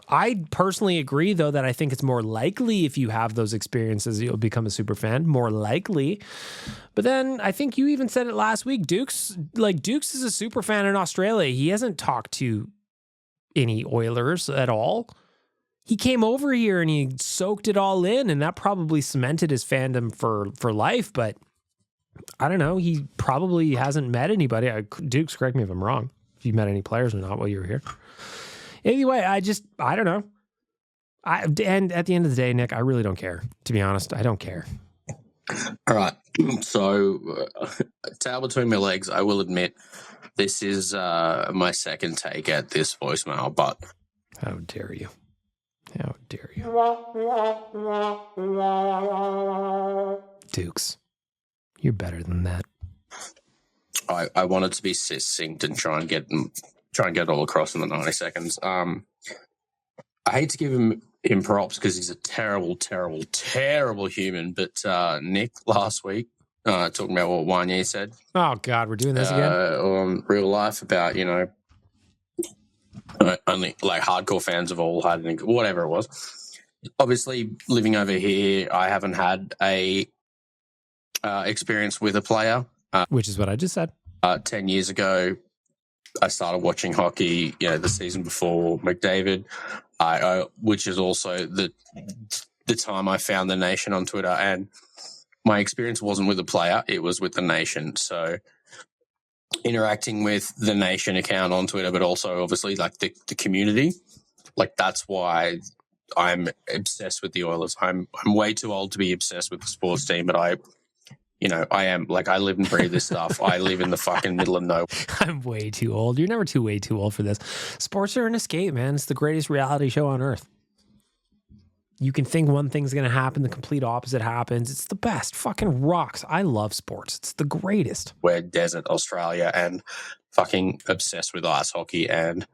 I personally agree, though, that I think it's more likely if you have those experiences, you'll become a super fan. More likely. But then I think you even said it last week. Dukes is a super fan in Australia. He hasn't talked to any Oilers at all. He came over here and he soaked it all in, and that probably cemented his fandom for life. But I don't know. He probably hasn't met anybody. Dukes, correct me if I'm wrong. If you met any players or not while you were here. Anyway, I don't know. And at the end of the day, Nick, I really don't care. To be honest, I don't care. All right. So, tail between my legs, I will admit this is my second take at this voicemail, but... How dare you? How dare you? Dukes, you're better than that. I wanted to be succinct and try and get it all across in the 90 seconds. I hate to give him props because he's a terrible, terrible, terrible human. But Nick last week talking about what Wanye said. Oh God, we're doing this again on Real Life about only like hardcore fans have all had whatever it was. Obviously, living over here, I haven't had a experience with a player, which is what I just said. 10 years ago, I started watching hockey, the season before McDavid, which is also the time I found the Nation on Twitter. And my experience wasn't with a player, it was with the Nation. So interacting with the Nation account on Twitter, but also obviously like the community, like that's why I'm obsessed with the Oilers. I'm way too old to be obsessed with the sports team, but I am, like, I live and breathe this stuff. I live in the fucking middle of nowhere. I'm way too old. You're never way too old for this. Sports are an escape, man. It's the greatest reality show on earth. You can think one thing's going to happen, the complete opposite happens. It's the best. Fucking rocks. I love sports. It's the greatest. We're desert Australia and fucking obsessed with ice hockey. And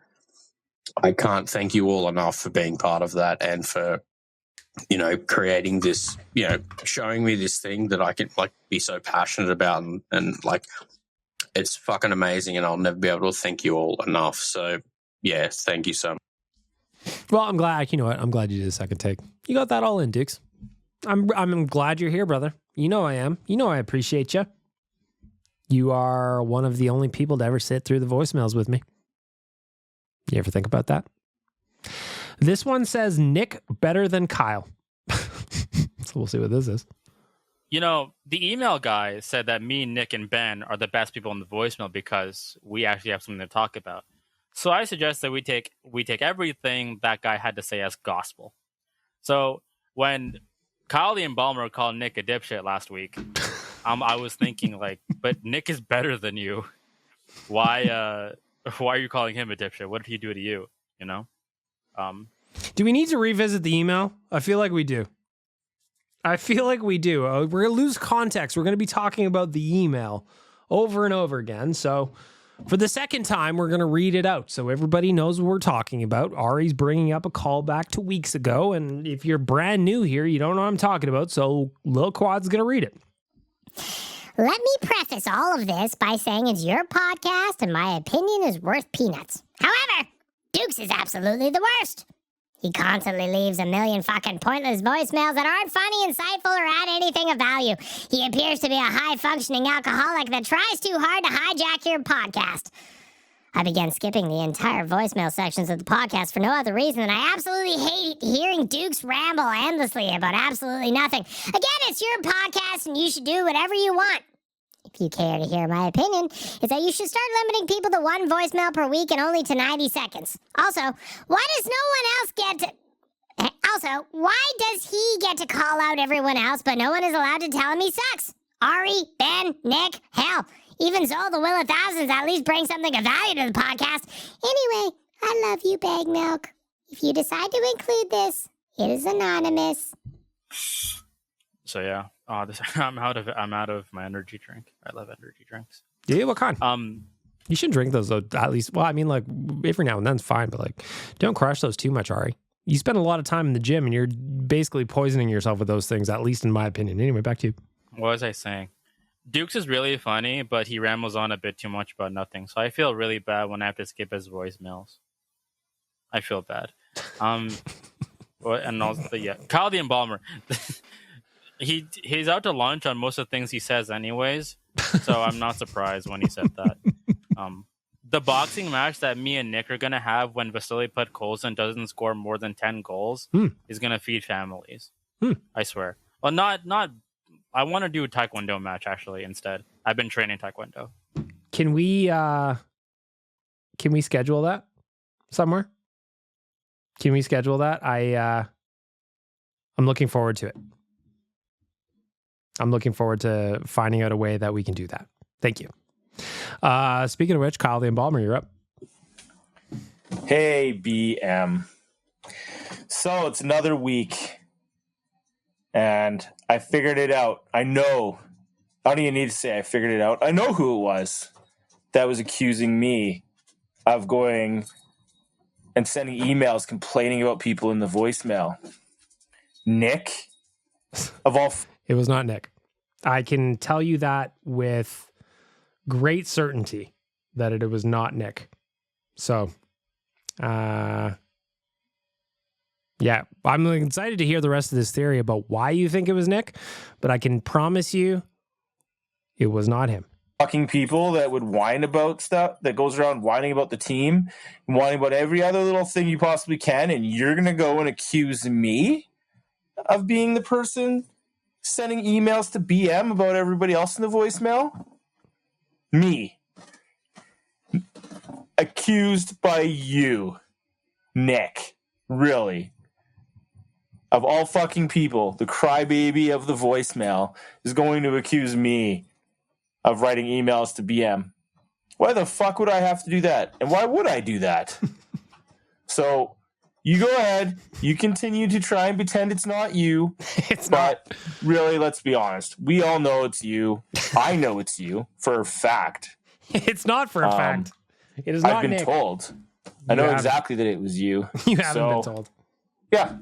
I can't thank you all enough for being part of that and for creating this, showing me this thing that I can like be so passionate about and like it's fucking amazing and I'll never be able to thank you all enough. So yeah, thank you so much. Well, I'm glad, I'm glad you did a second take. You got that all in, Dukes. I'm glad you're here, brother. I am. I appreciate you. You are one of the only people to ever sit through the voicemails with me. You ever think about that? This one says, Nick better than Kyle. So we'll see what this is. The email guy said that me, Nick, and Ben are the best people in the voicemail because we actually have something to talk about. So I suggest that we take everything that guy had to say as gospel. So when Kyle and Ballmer called Nick a dipshit last week, I was thinking but Nick is better than you. Why are you calling him a dipshit? What did he do to you? Do we need to revisit the email? I feel like we do. We're going to lose context. We're going to be talking about the email over and over again. So for the second time, we're going to read it out so everybody knows what we're talking about. Ari's bringing up a callback to weeks ago. And if you're brand new here, you don't know what I'm talking about. So Lil Quad's going to read it. Let me preface all of this by saying it's your podcast and my opinion is worth peanuts. However, Dukes is absolutely the worst. He constantly leaves a million fucking pointless voicemails that aren't funny, insightful, or add anything of value. He appears to be a high-functioning alcoholic that tries too hard to hijack your podcast. I began skipping the entire voicemail sections of the podcast for no other reason than I absolutely hate hearing Dukes ramble endlessly about absolutely nothing. Again, it's your podcast and you should do whatever you want. If you care to hear my opinion, it's that you should start limiting people to one voicemail per week and only to 90 seconds. Also, why does why does he get to call out everyone else, but no one is allowed to tell him he sucks? Ari, Ben, Nick, hell, even Zol the Will of Thousands at least brings something of value to the podcast. Anyway, I love you, Bag Milk. If you decide to include this, it is anonymous. So yeah, I'm out of my energy drink. I love energy drinks. Yeah, what kind? You should drink those though, at least. Well, I mean, like every now and then's fine, but like, don't crush those too much, Ari. You spend a lot of time in the gym, and you're basically poisoning yourself with those things. At least in my opinion. Anyway, back to you. What was I saying? Dukes is really funny, but he rambles on a bit too much about nothing. So I feel really bad when I have to skip his voicemails. I feel bad. And also, yeah, Kyle the Embalmer. He's out to lunch on most of the things he says anyways, so I'm not surprised when he said that. The boxing match that me and Nick are going to have when Vasily Podkolzin doesn't score more than 10 goals is going to feed families. I swear. Well, not. I want to do a Taekwondo match, actually, instead. I've been training Taekwondo. Can we schedule that somewhere? Can we schedule that? I'm looking forward to it. I'm looking forward to finding out a way that we can do that. Thank you. Speaking of which, Kyle the Embalmer, you're up. Hey, BM. So it's another week, and I figured it out. I know. I don't even need to say I figured it out. I know who it was that was accusing me of going and sending emails complaining about people in the voicemail. Nick, of all... It was not Nick. I can tell you that with great certainty that it was not Nick. So, yeah, I'm excited to hear the rest of this theory about why you think it was Nick, but I can promise you it was not him. Fucking people that would whine about stuff, that goes around whining about the team, whining about every other little thing you possibly can, and you're going to go and accuse me of being the person sending emails to BM about everybody else in the voicemail? Me. Accused by you, Nick. Really. Of all fucking people, the crybaby of the voicemail is going to accuse me of writing emails to BM. Why the fuck would I have to do that? And why would I do that? So... you go ahead. You continue to try and pretend it's not you. It's but not. Really, let's be honest. We all know it's you. I know it's you for a fact. It's not for a fact. It is not I've been Nick. told. I know exactly that it was you. You haven't been told. Yeah.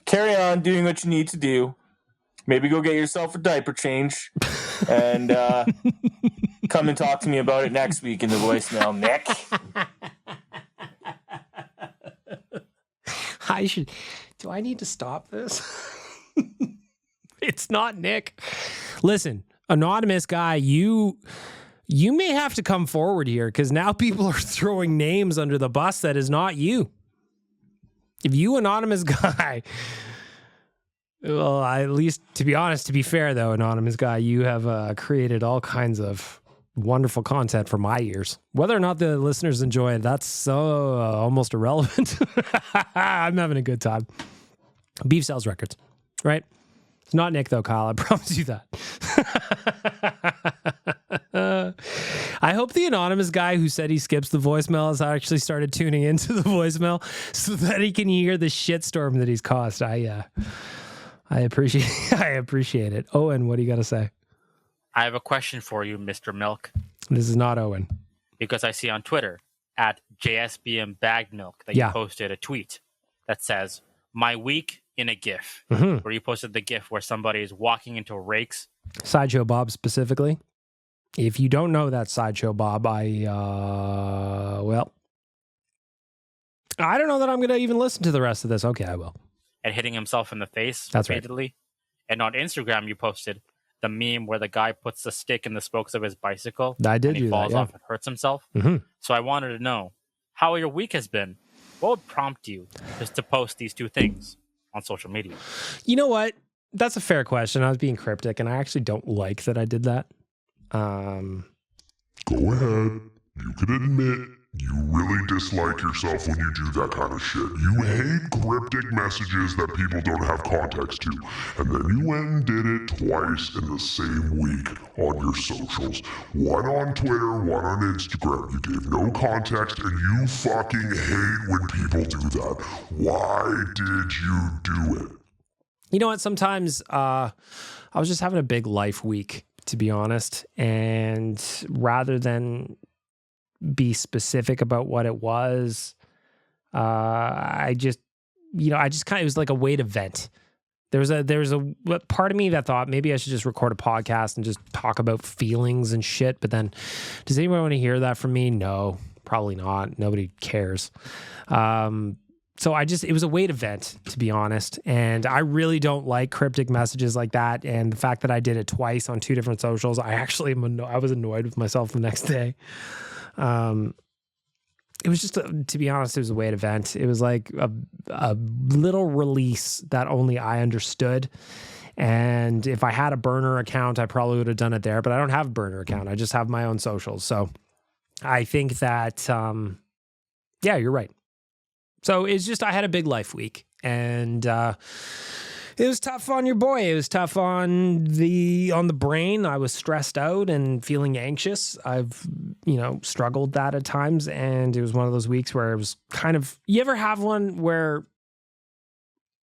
Carry on doing what you need to do. Maybe go get yourself a diaper change. And come and talk to me about it next week in the voicemail, Nick. Do I need to stop this? It's not Nick. Listen, anonymous guy, you may have to come forward here because now people are throwing names under the bus that is not you. If you anonymous guy, well, at least to be honest, to be fair though, anonymous guy, you have created all kinds of wonderful content for my ears. Whether or not the listeners enjoy it, that's so almost irrelevant. I'm having a good time. Beef sells records, right? It's not Nick though, Kyle. I promise you that. I hope the anonymous guy who said he skips the voicemail has actually started tuning into the voicemail so that he can hear the shitstorm that he's caused. I appreciate it. Owen, what do you got to say? I have a question for you, Mr. Milk. This is not Owen. Because I see on Twitter at JSBMBagMilk that you posted a tweet that says, "My week in a GIF," where you posted the GIF where somebody is walking into rakes. Sideshow Bob specifically. If you don't know that Sideshow Bob, I don't know that I'm going to even listen to the rest of this. Okay, I will. and hitting himself in the face That's right. repeatedly. And on Instagram, you posted the meme where the guy puts the stick in the spokes of his bicycle. I did and he do falls that, yeah. off and hurts himself. Mm-hmm. So I wanted to know how your week has been. What would prompt you just to post these two things on social media? You know what? That's a fair question. I was being cryptic, and I actually don't like that I did that. Go ahead. You can admit you really dislike yourself when you do that kind of shit. You hate cryptic messages that people don't have context to. And then you went and did it twice in the same week on your socials. One on Twitter, one on Instagram. You gave no context, and you fucking hate when people do that. Why did you do it? You know what? Sometimes I was just having a big life week, to be honest. And rather than be specific about what it was, I just kind of, it was like a way to vent. There was a part of me that thought maybe I should just record a podcast and just talk about feelings and shit. But then, does anyone want to hear that from me? No, probably not. Nobody cares. So it was a way to vent, to be honest. And I really don't like cryptic messages like that. And the fact that I did it twice on two different socials, I was annoyed with myself the next day. It was just, to be honest, it was a way to vent. It was like a little release that only I understood. And if I had a burner account, I probably would have done it there, but I don't have a burner account. I just have my own socials. So I think that, yeah, you're right. So it's just, I had a big life week, and it was tough on your boy. It was tough on the brain. I was stressed out and feeling anxious. I've, struggled that at times, and it was one of those weeks where it was kind of, you ever have one where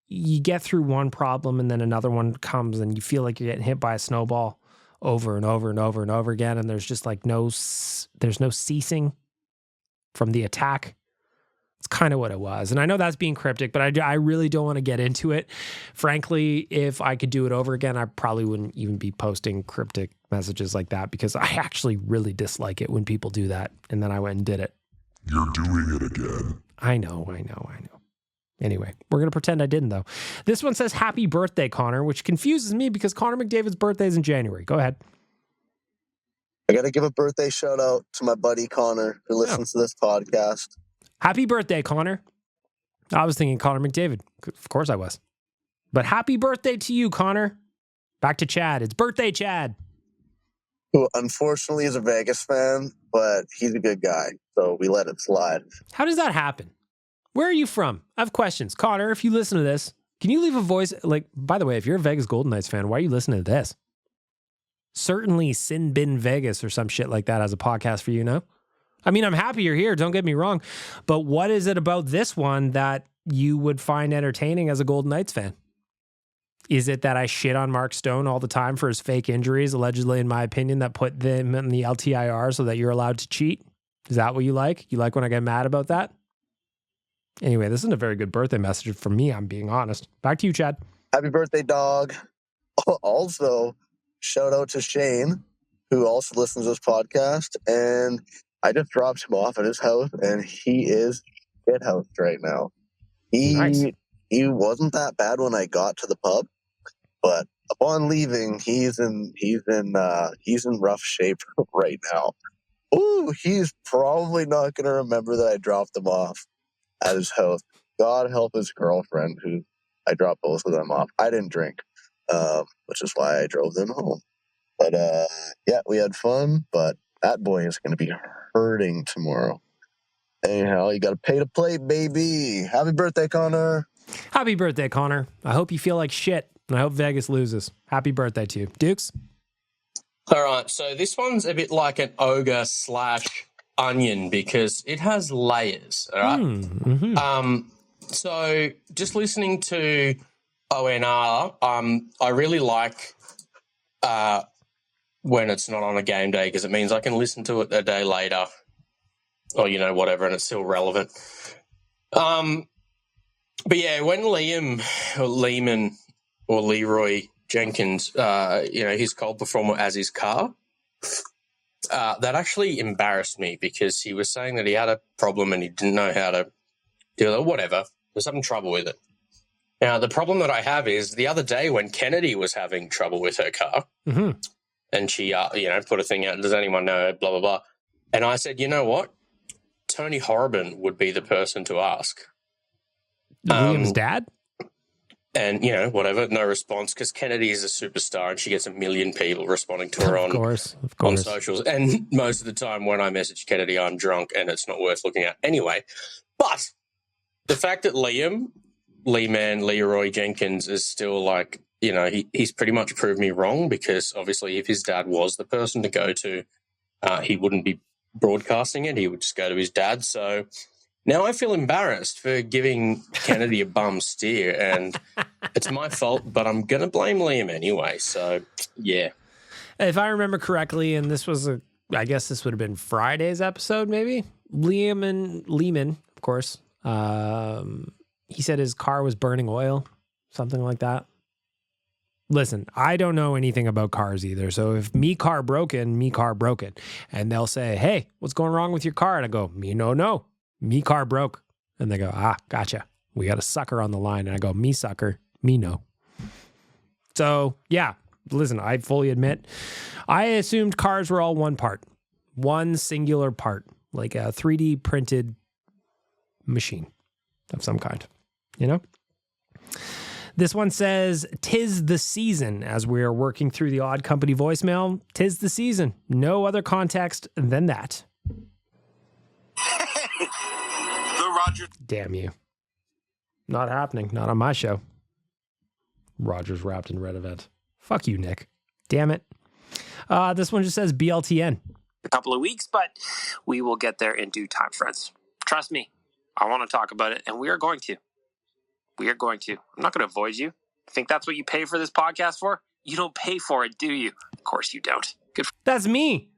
you get through one problem and then another one comes and you feel like you're getting hit by a snowball over and over and over and over again, and there's just like there's no ceasing from the attack? It's kind of what it was. And I know that's being cryptic, but I really don't want to get into it. Frankly, if I could do it over again, I probably wouldn't even be posting cryptic messages like that, because I actually really dislike it when people do that. And then I went and did it. You're doing it again. I know. Anyway, we're going to pretend I didn't, though. This one says, happy birthday, Connor, which confuses me because Connor McDavid's birthday is in January. Go ahead. I got to give a birthday shout out to my buddy Connor, who listens to this podcast. Happy birthday, Connor. I was thinking Connor McDavid. Of course I was. But happy birthday to you, Connor. Back to Chad. It's birthday, Chad. Who unfortunately is a Vegas fan, but he's a good guy, so we let it slide. How does that happen? Where are you from? I have questions. Connor, if you listen to this, can you leave a voice? By the way, if you're a Vegas Golden Knights fan, why are you listening to this? Certainly Sin Bin Vegas or some shit like that as a podcast for you, no? I mean, I'm happy you're here, don't get me wrong, but what is it about this one that you would find entertaining as a Golden Knights fan? Is it that I shit on Mark Stone all the time for his fake injuries, allegedly, in my opinion, that put them in the LTIR so that you're allowed to cheat? Is that what you like? You like when I get mad about that? Anyway, this isn't a very good birthday message from me, I'm being honest. Back to you, Chad. Happy birthday, dog. Also, shout out to Shane, who also listens to this podcast, and I just dropped him off at his house, and he is shithoused right now. Nice. He wasn't that bad when I got to the pub, but upon leaving, he's in rough shape right now. Ooh, he's probably not going to remember that I dropped him off at his house. God help his girlfriend, who I dropped both of them off. I didn't drink, which is why I drove them home. But yeah, we had fun, but that boy is going to be hurting tomorrow. Anyhow, you got to pay to play, baby. Happy birthday, Connor. Happy birthday, Connor. I hope you feel like shit, and I hope Vegas loses. Happy birthday to you. Dukes? All right, so this one's a bit like an ogre / onion because it has layers, all right? Mm-hmm. So just listening to ONR, I really like when it's not on a game day because it means I can listen to it a day later or, whatever, and it's still relevant. But yeah, when Lehman or Leroy Jenkins, his cold performer as his car, that actually embarrassed me because he was saying that he had a problem and he didn't know how to dealer, whatever. There's having trouble with it. Now, the problem that I have is the other day when Kennedy was having trouble with her car, and she, put a thing out, does anyone know, blah, blah, blah. And I said, you know what? Tony Horrobin would be the person to ask. Liam's dad? And, whatever, no response, because Kennedy is a superstar and she gets a million people responding to her on socials. And most of the time when I message Kennedy, I'm drunk and it's not worth looking at anyway. But the fact that Leroy Jenkins is still like, he's pretty much proved me wrong, because obviously if his dad was the person to go to, he wouldn't be broadcasting it. He would just go to his dad. So now I feel embarrassed for giving Kennedy a bum steer, and it's my fault, but I'm going to blame Liam anyway. So, yeah. If I remember correctly, and this was I guess this would have been Friday's episode, maybe. Lehman, of course. He said his car was burning oil, something like that. Listen, I don't know anything about cars either. So if me car broken. And they'll say, hey, what's going wrong with your car? And I go, me no. Me car broke. And they go, gotcha. We got a sucker on the line. And I go, me sucker, me no. So yeah, listen, I fully admit, I assumed cars were all one part, one singular part, like a 3D printed machine of some kind, This one says, 'tis the season. As we are working through the Odd Company voicemail, 'tis the season. No other context than that. The Rogers. Damn you. Not happening. Not on my show. Rogers wrapped in red event. Fuck you, Nick. Damn it. This one just says BLTN. A couple of weeks, but we will get there in due time, friends. Trust me. I want to talk about it, and we are going to. I'm not going to avoid you. Think that's what you pay for this podcast for? You don't pay for it, do you? Of course you don't. Good That's me.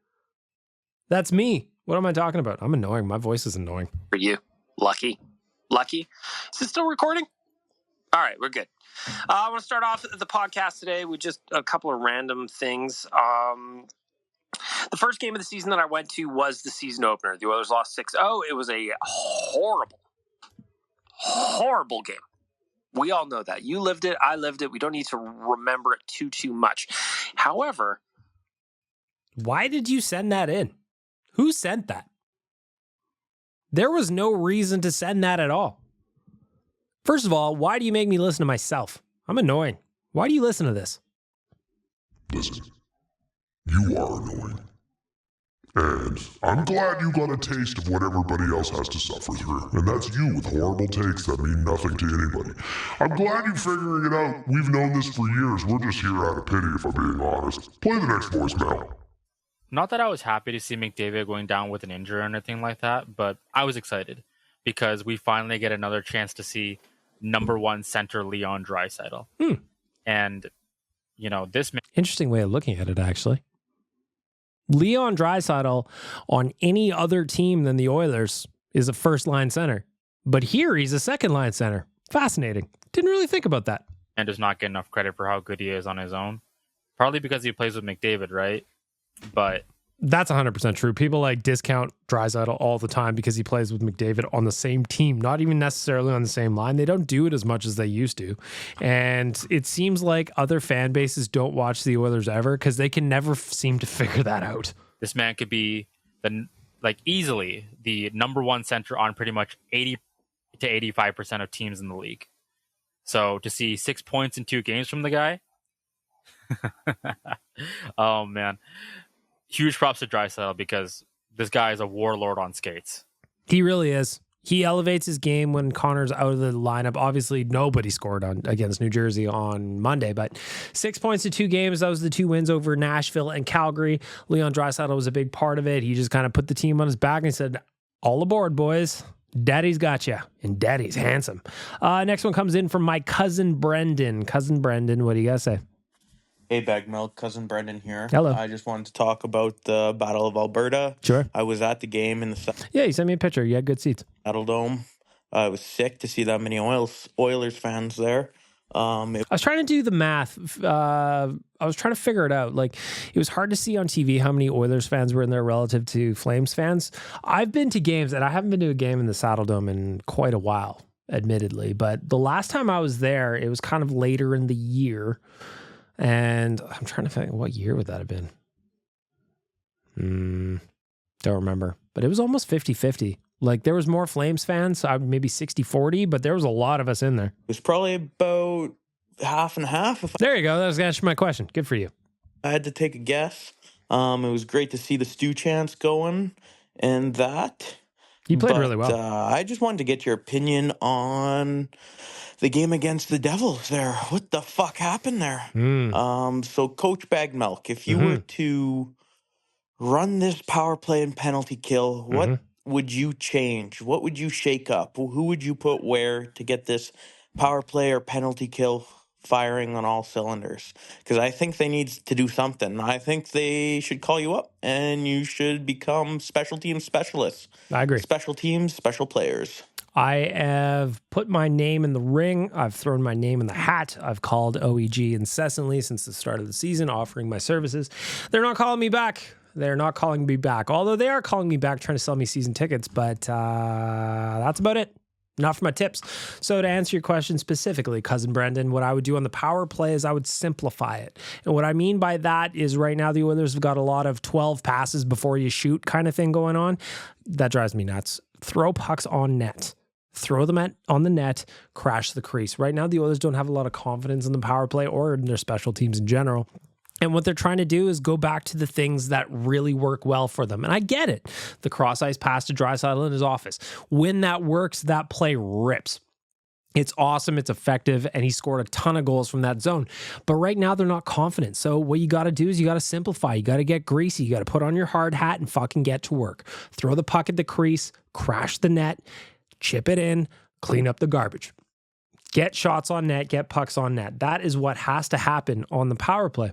What am I talking about? I'm annoying. My voice is annoying. for you. Lucky. Is it still recording? All right, we're good. I want to start off the podcast today with just a couple of random things. The first game of the season that I went to was the season opener. The Oilers lost 6-0. It was a horrible game. We all know that. You lived it. I lived it. We don't need to remember it too much. However, why did you send that in? Who sent that? There was no reason to send that at all. First of all, why do you make me listen to myself? I'm annoying. Why do you listen to this? Listen, you are annoying. And I'm glad you got a taste of what everybody else has to suffer through. And that's you with horrible takes that mean nothing to anybody. I'm glad you're figuring it out. We've known this for years. We're just here out of pity, if I'm being honest. Play the next voicemail. Not that I was happy to see McDavid going down with an injury or anything like that, but I was excited because we finally get another chance to see number one center Leon Draisaitl. And, this... Interesting way of looking at it, actually. Leon Draisaitl on any other team than the Oilers is a first-line center. But here he's a second-line center. Fascinating. Didn't really think about that. And does not get enough credit for how good he is on his own. Partly because he plays with McDavid, right? But that's 100% true. People discount Draisaitl all the time because he plays with McDavid on the same team, not even necessarily on the same line. They don't do it as much as they used to. And it seems like other fan bases don't watch the Oilers ever because they can never seem to figure that out. This man could be easily the number one center on pretty much 80 to 85% of teams in the league. So to see 6 points in 2 games from the guy, oh man. Huge props to Draisaitl because this guy is a warlord on skates. He really is. He elevates his game when Connor's out of the lineup. Obviously, nobody scored against New Jersey on Monday, but 6 points in 2 games. That was the 2 wins over Nashville and Calgary. Leon Draisaitl was a big part of it. He just kind of put the team on his back and said, all aboard, boys. Daddy's got you, and Daddy's handsome. Next one comes in from my cousin Brendan. Cousin Brendan, what do you guys say? Hey, Bag Milk, cousin Brendan here. Hello. I just wanted to talk about the Battle of Alberta. Sure. I was at the game in the Yeah, you sent me a picture. You had good seats. Saddle Dome. I was sick to see that many Oilers fans there. It I was trying to do the math. I was trying to figure it out. Like, it was hard to see on TV how many Oilers fans were in there relative to Flames fans. I've been to games, and I haven't been to a game in the Saddle Dome in quite a while, admittedly. But the last time I was there, it was kind of later in the year. And I'm trying to think, what year would that have been? Don't remember. But it was almost 50-50. Like, there was more Flames fans, maybe 60-40, but there was a lot of us in there. was probably about half and half. If There you go. That was answering my question. Good for you. I had to take a guess. It was great to see the Stu chants going and that. He played really well. I just wanted to get your opinion on the game against the Devils there. What the fuck happened there? So Coach Bagmelk, if you were to run this power play and penalty kill, what would you change? What would you shake up? Who would you put where to get this power play or penalty kill firing on all cylinders? Because I think they need to do something. I think they should call you up and you should become special team specialists. I agree. Special teams, special players. I have put my name in the ring. I've thrown my name in the hat. I've called OEG incessantly since the start of the season, offering my services. They're not calling me back. They're not calling me back. Although they are calling me back, trying to sell me season tickets. But that's about it. Not for my tips. So to answer your question specifically, Cousin Brendan, what I would do on the power play is I would simplify it. And what I mean by that is right now the Oilers have got a lot of 12 passes before you shoot kind of thing going on. That drives me nuts. Throw pucks on net. Throw them on the net, crash the crease. Right now, the Oilers don't have a lot of confidence in the power play or in their special teams in general. And what they're trying to do is go back to the things that really work well for them. And I get it. The cross-ice pass to Draisaitl in his office. When that works, that play rips. It's awesome. It's effective. And he scored a ton of goals from that zone. But right now, they're not confident. So what you got to do is you got to simplify. You got to get greasy. You got to put on your hard hat and fucking get to work. Throw the puck at the crease, crash the net, chip it in, clean up the garbage. Get shots on net, get pucks on net. That is what has to happen on the power play.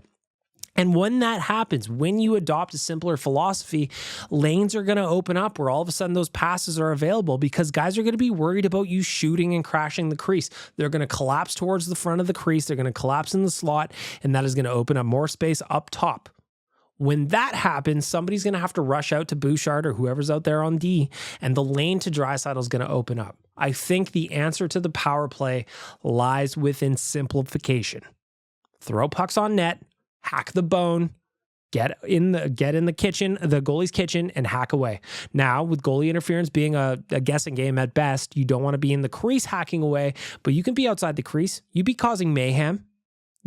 And when that happens, when you adopt a simpler philosophy, lanes are going to open up where all of a sudden those passes are available because guys are going to be worried about you shooting and crashing the crease. They're going to collapse towards the front of the crease. They're going to collapse in the slot, and that is going to open up more space up top. When that happens, somebody's going to have to rush out to Bouchard or whoever's out there on D, and the lane to Draisaitl is going to open up. I think the answer to the power play lies within simplification. Throw pucks on net, hack the bone, get in the kitchen, the goalie's kitchen, and hack away. Now, with goalie interference being a guessing game at best, you don't want to be in the crease hacking away, but you can be outside the crease. You'd be causing mayhem.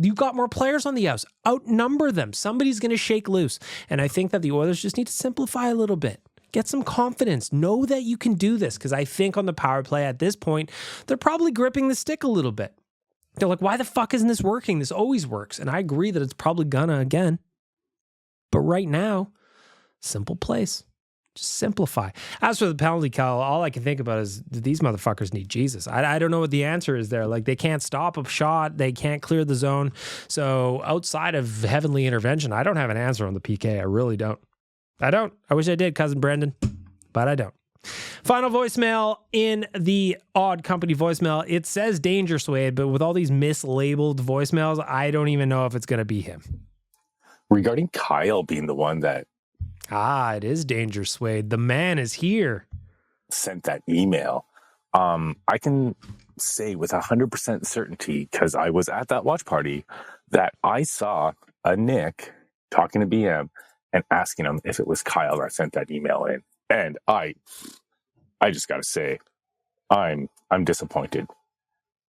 You got more players on the ice. Outnumber them. Somebody's going to shake loose. And I think that the Oilers just need to simplify a little bit. Get some confidence. Know that you can do this, because I think on the power play at this point, they're probably gripping the stick a little bit. They're like, why the fuck isn't this working? This always works. And I agree that it's probably gonna again. But right now, simple plays. Just simplify. As for the penalty kill, all I can think about is these motherfuckers need Jesus. I don't know what the answer is there. Like, they can't stop a shot. They can't clear the zone. So outside of heavenly intervention, I don't have an answer on the PK. I really don't. I don't. I wish I did, Cousin Brendan, but I don't. Final voicemail in the Odd Company voicemail. It says Danger Suede, but with all these mislabeled voicemails, I don't even know if it's going to be him. Regarding Kyle being the one that it is Danger Suede. The man is here. Sent that email. I can say with 100% certainty, because I was at that watch party, that I saw a Nick talking to BM and asking him if it was Kyle that sent that email in. And I just got to say, I'm disappointed.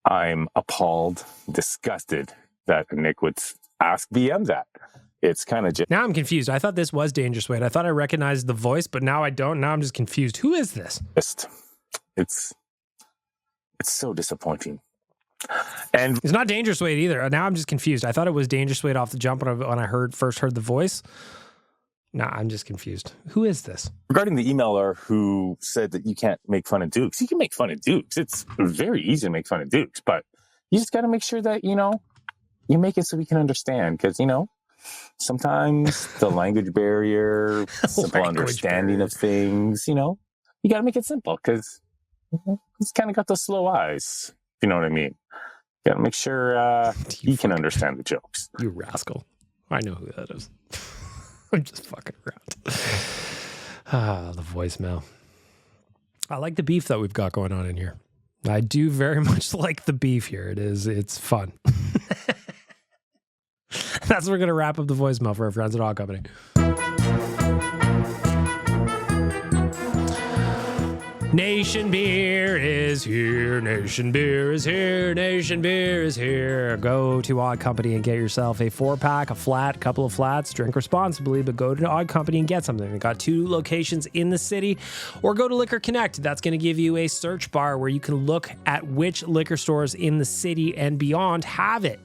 I'm appalled, disgusted that Nick would ask BM that. It's kind of now I'm confused. I thought this was Danger Suede. I thought I recognized the voice, but now I don't. Now I'm just confused. Who is this? It's so disappointing. And it's not Danger Suede either. Now I'm just confused. I thought it was Danger Suede off the jump when I first heard the voice. No, I'm just confused. Who is this? Regarding the emailer who said that you can't make fun of Dukes, you can make fun of Dukes. It's very easy to make fun of Dukes, but you just got to make sure that, you make it so we can understand, because, sometimes the language barrier, simple understanding of things, you got to make it simple, because he's kind of got those slow eyes, if you know what I mean. Gotta make sure he can understand the jokes. You rascal. I know who that is. I'm just fucking around. The voicemail. I like the beef that we've got going on in here. I do very much like the beef here. It's fun. That's what we're going to wrap up the voicemail for our friends at Odd Company. Nation Beer is here. Nation Beer is here. Nation Beer is here. Go to Odd Company and get yourself a 4-pack, a flat, couple of flats. Drink responsibly, but go to Odd Company and get something. They've got 2 locations in the city. Or go to Liquor Connect. That's going to give you a search bar where you can look at which liquor stores in the city and beyond have it.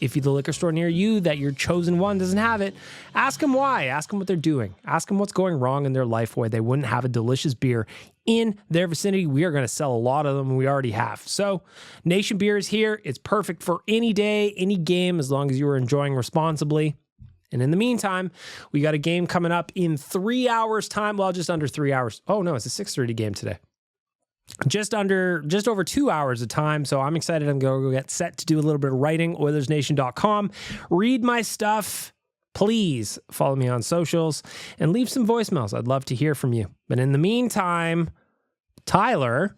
If the liquor store near you that your chosen one doesn't have it, ask them why. Ask them what they're doing. Ask them what's going wrong in their life why they wouldn't have a delicious beer in their vicinity. We are going to sell a lot of them, and we already have. So Nation Beer is here. It's perfect for any day, any game, as long as you are enjoying responsibly. And in the meantime, we got a game coming up in 3 hours' time. Well, just under 3 hours. Oh, no, it's a 6:30 game today. Just over 2 hours of time. So I'm excited. I'm going to go get set to do a little bit of writing. OilersNation.com. Read my stuff. Please follow me on socials and leave some voicemails. I'd love to hear from you. But in the meantime, Tyler,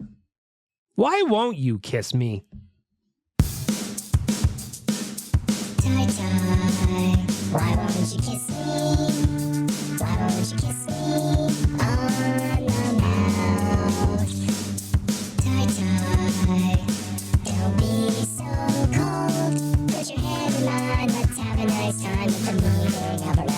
why won't you kiss me? Ty, why won't you kiss me? Why won't you kiss me on the mouth? Don't be so cold. Put your hand in mine. Let's have a nice time at the meeting of our